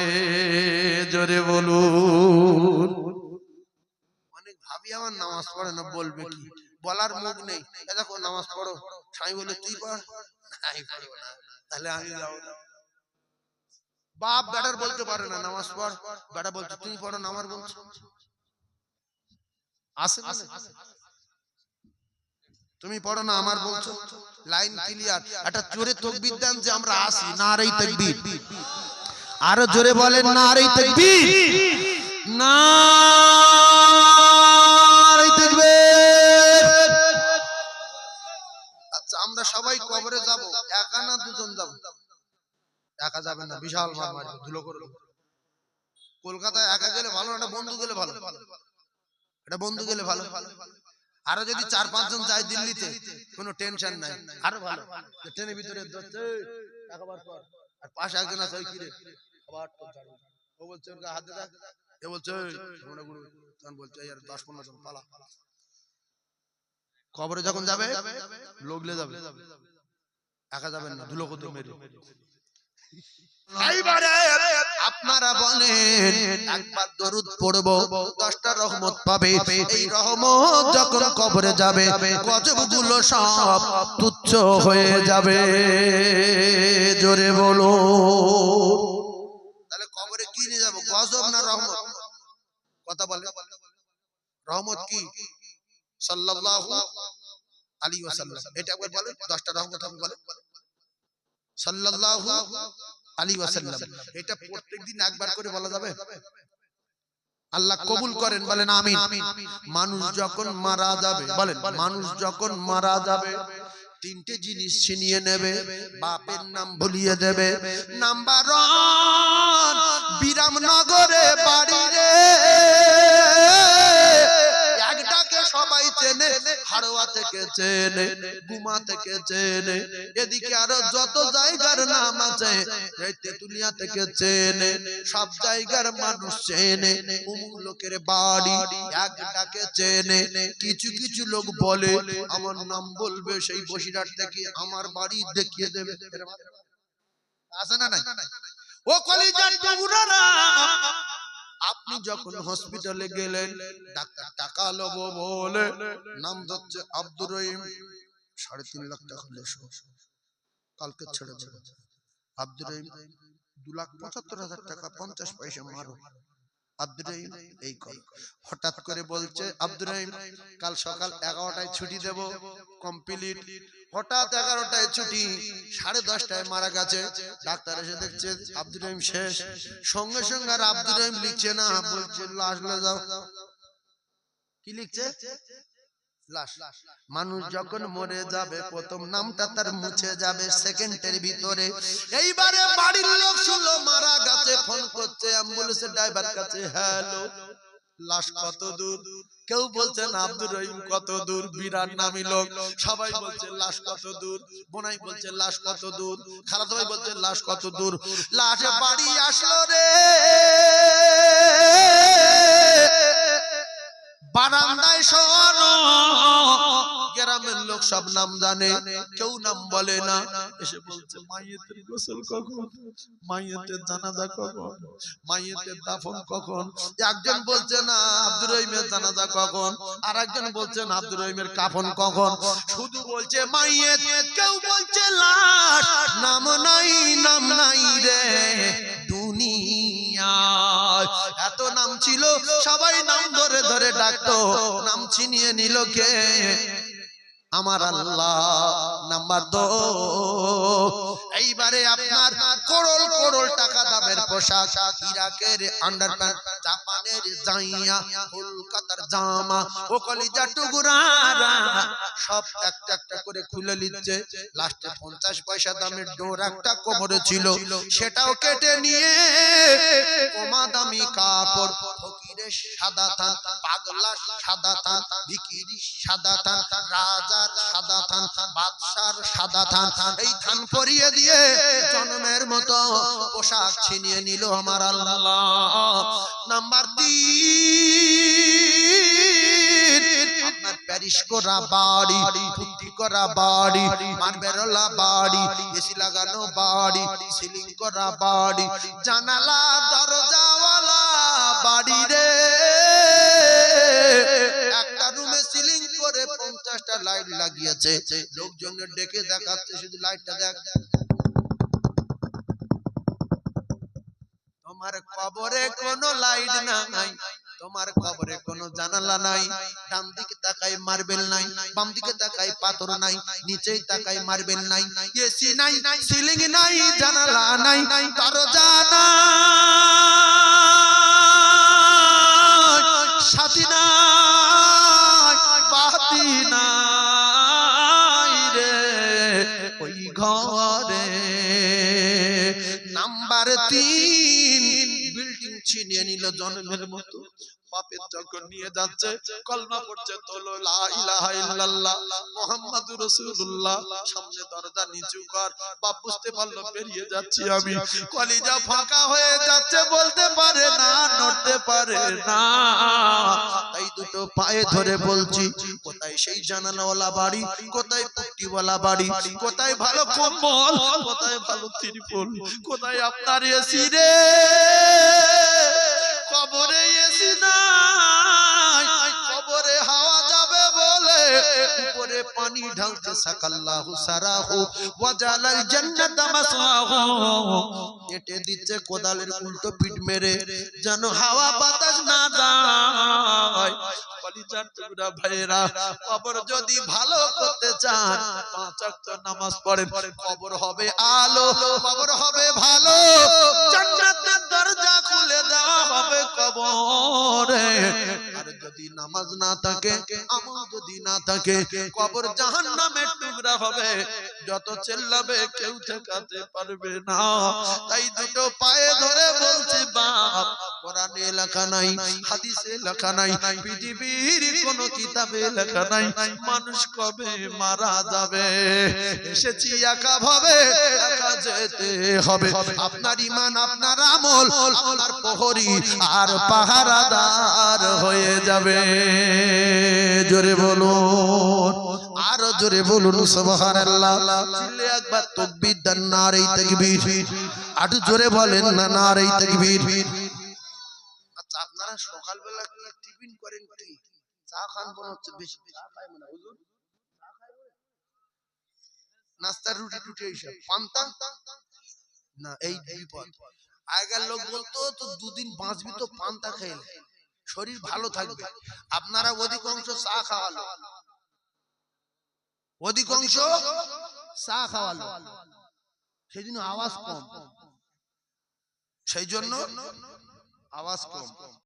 জোরে বলুন। অনেক ভাবি আমার নামাজ পড়ে না, বলবে কি, বলার মুখ নেই। এ দেখো নামাজ পড়ো, স্বামী বলে তুই পড়, আমি পড়বো না, তাহলে আমি যাবো না। বাপ বেটার বলতে পারে না নামাজ পড়, বেটা বলছে তুমি পড়ো না, আমার বলছো আসে না, তুমি পড়ো না, আমার বলছো, লাইন ক্লিয়ার। একটা জোরে তাকবীর দেন যে আমরা আসি, নারে তাকবীর। আরো জোরে বলেন নারে তাকবীর, নারে তাকবীর। আচ্ছা, আমরা সবাই কবরে যাব, একা না দুজন যাব? একা যাবেন না, বিশাল মার মারবে, ধুলো করে দেব। কলকাতায় একা গেলে ভালো, একটা বন্ধু গেলে ভালো, একটা বন্ধু গেলে ভালো। আরো যদি 4-5 জন যায় দিল্লিতে, কোনো টেনশন নাই, আরো ভালো। ট্রেনের ভিতরে ধরছে টাকা বার কর, আর পাশে একজন আছে, ওই কিরে আবার ও বলছে ওর হাতে দেখ, এ বলছে গুড়া গুড়ু, তখন বলছে यार 10-15 জন পালা। কবরে যখন যাবে লোগলে যাবে, একা যাবেন না, ধুলো কত মেরে। এইবারে আপনারা বলেন, একবার দরুদ পড়বো 10টা রহমত পাবে। এই রহমত যখন কবরে যাবে, গজবগুলো সব তুচ্ছ হয়ে যাবে। জোরে বলো। তাহলে কবরে কি নিয়ে যাব, গজব না রহমত? কথা বলে, রহমত কি? সাল্লাল্লাহু আলাইহি ওয়াসাল্লাম। এটা একবার বলেন, 10টা রহমত আপনি বলেন, সাল্লাল্লাহু আলাইহি ওয়াসাল্লাম। এটা প্রত্যেকদিন একবার করে বলা যাবে? আল্লাহ কবুল করেন, বলেন আমিন। মানুষ যখন মারা যাবে, বলেন মানুষ যখন মারা যাবে, 3টে জিনিস ছিনিয়ে নেবে, বাপের নাম ভুলিয়ে দেবে। নাম্বার 1, বিরামনগরে বাড়ি রে, একটাকে সবাই চেনে, হাড়োয়া থেকে চেনে, গুমা থেকে চেনে, এদিকে আরো যত জায়গার নাম আছে, এই তেতুলিয়া থেকে চেনে, সব জায়গার মানুষ চেনে। অমুক লোকের বাড়ি, একটাকে চেনে। কিছু কিছু লোক বলে আমার নাম বলবে, সেই বসিরহাট থেকে আমার বাড়ি দেখিয়ে দেবে, আছে না নাই? ও কলিজার টুকরারা, আপনি যখন হসপিটালে গেলেন, ডাক্তার টাকা লবো বলে নাম ধরছে আব্দুর রহিম, 3.5 লাখ টাকা লেছো, কালকে ছেড়ে দেবে। আব্দুর রহিম 2,75,000 টাকা 50 পয়সা মারো। আব্দুর রহিম এই কল, হঠাৎ করে বলছে আব্দুর রহিম কাল সকাল 11টায় ছুটি দেব, কমপ্লিট। হঠাৎ 11টায় ছুটি, 10:30টায় মারা গেছে। ডাক্তার এসে দেখছে আব্দুর রহিম শেষ। সঙ্গে সঙ্গে আর আব্দুর রহিম লিখছে না, বলছে লাশ লয়ে যাও। কি লিখছে? লাশ। মানুষ যখন মরে যাবে প্রথম নামটা তার মুছে যাবে সেকেন্ডের ভিতরে। এইবারে বাড়ির লোক শুনলো মারা গেছে, ফোন করছে অ্যাম্বুলেন্সের ড্রাইভার কাছে, হ্যালো লাশ কত দূর? কেউ বলছেন আব্দুর রহিম কত দূর, বিরাট নামী লোক। সবাই বলছে লাশ কত দূর। বোনাই বলছে লাশ কত দূর, খালাতো ভাই বলছে লাশ কত দূর। লাশে বাড়ি আসলো রে, বারান্দায় শোয়ানো। গ্রামের লোক সব নাম জানে, কেউ নাম বলে না। এসে বলছে মাইয়েতের গোসল কখন, মাইয়েতের জানাজা কখন, মাইয়েতের দাফন কখন। একজন বলছে না আব্দুর রহিমের জানাজা কখন, আর একজন বলছেন আব্দুর রহিমের কাফন কখন। শুধু বলছে মাইয়েত, কেউ বলছে লাশ। নাম নাই, নাম নাই রে দুনিয়ায়। এত নাম ছিল, সবাই নাম ধরে ধরে ডাকতো, নাম ছিনিয়ে নিল কে? আমার আল্লাহ। নাম্বার 2, এইবারে আপনার করোড় করোড় টাকা দামের পোশাক, ইরাকের আন্ডারপ্যান্ট, জাপানের জাইয়া, কলকাতার জামা, ও কলিজা টুকুরারা সব একটা একটা করে খুলে নিচ্ছে। লাস্টে 50 পয়সা দামের ডোর একটা কোমরে ছিল, সেটাও কেটে নিয়ে কমা দামি কাপড়, ফকিরের সাদা থান, পাগলা সাদা থান, ভিখিরি সাদা থান, রাজার সাদা থান, বাদশার সাদা থান, এই থান পরিয়ে দিয়ে জন্মের মতো পোশাক ছিনিয়ে নিল আমার আল্লাহ। নাম্বার 3, আপনার প্যারিস করা বাড়ি, ফুটি করা বাড়ি, মার্বেলওয়ালা বাড়ি, এসি লাগানো বাড়ি, সিলিং করা বাড়ি, জানালা দরজাওয়ালা বাড়ি রে। একটা রুমে সিলিং করে 50টা লাইট লাগিয়েছে, লোকজনের ডেকে দেখাচ্ছে শুধু লাইটটা দেখ। তোমার কবরে কোনো লাইট নাই, তোমার কবরে কোনো জানালা নাই। ডান দিকে তাকাই মার্বেল নাই, বাম দিকে তাকাই পাথর নাই, নিচেই তাকাই মার্বেল নাই, এসি নাই, সিলিং নাই, জানালা নাই, দরজা নাই, সাথী নাই, বাতি নাই রে ওই ঘরে। নাম্বার 3, বিল্ডিং ছিনিয়ে নিল জন্মের মতো। বাপের যখন নিয়ে যাচ্ছে, কলমা পড়ছে তোলো লা ইলাহা ইল্লাল্লাহ মুহাম্মাদুর রাসূলুল্লাহ, সামনে দরজা নিচু কর। বাপ বুঝতে পারলো বেরিয়ে যাচ্ছি আমি, কলিজা ফাঁকা হয়ে যাচ্ছে, বলতে পারে না, নড়তে পারে না। তাই দুটো পায়ে ধরে বলছি, কোথায় সেই জানালাওয়ালা বাড়ি, কোথায় পুট্টিওয়ালা বাড়ি, কোথায় ভালো কম্বল, কোথায় ভালো তিরপল, কোথায় আপনার এসি রে? কবরে এসি নাই, কবরে হাওয়া যাবে বলে উপরে পানি ঢালছে, সাকাল্লাহু সারাহু ওয়া জালাল জান্নাতা মাসওয়াহু। কেটে দিচ্ছে কোদালের উল্টো পিঠ মেরে, যেন হাওয়া বাতাস না যায়। কলিজার টুকরা ভাইরা, কবর যদি ভালো করতে চান 5 ওয়াক্ত নামাজ পড়েন, কবর হবে আলো, কবর হবে ভালো, জান্নাতের দরজা খুলে দেওয়া হবে কবরে। আর যদি নামাজ না থাকে, আমল যদি না থাকে, কবর জাহান্নামের টুকরা হবে, যত চেল্লাবে কেউ ঠেকাতে পারবে না। তাই দুটো পায়ে ধরে বলছি বাপ, কোরআনে লেখা নাই, হাদিসে লেখা নাই, পৃথিবীর কোন কিতাবে লেখা নাই মানুষ কবে মারা যাবে। এসেছি একা ভাবে, একা যেতে হবে। আপনার ঈমান, আপনার আমল, আপনার প্রহরী আর পাহারাদার হয়ে যাবে। জোরে বলুন, আরো জোরে বলুন সুবহানাল্লাহ। চিল্লে একবার তাকবীর দেন, নারে তাকবীর। আরো জোরে বলেন না, নারে তাকবীর। আচ্ছা, আপনারা সকালবেলা কি টিফিন করেন? কি চা খান? মনে হচ্ছে বেশি চা খায় মনে হয়, হুজুর চা খায় মনে? নাস্তা রুটি টুটি এইসব, পান্তা না, এই বিপদ। আগের লোক বলতো তো 2 দিন বাঁচবি তো পান্তা খেলে শরীর ভালো থাকবে। আপনারা অধিকাংশ চা খাওয়ালো। অধিকাংশ চা খাওয়ালো, সেই জন্য আওয়াজ কম, সেই জন্য আওয়াজ কম।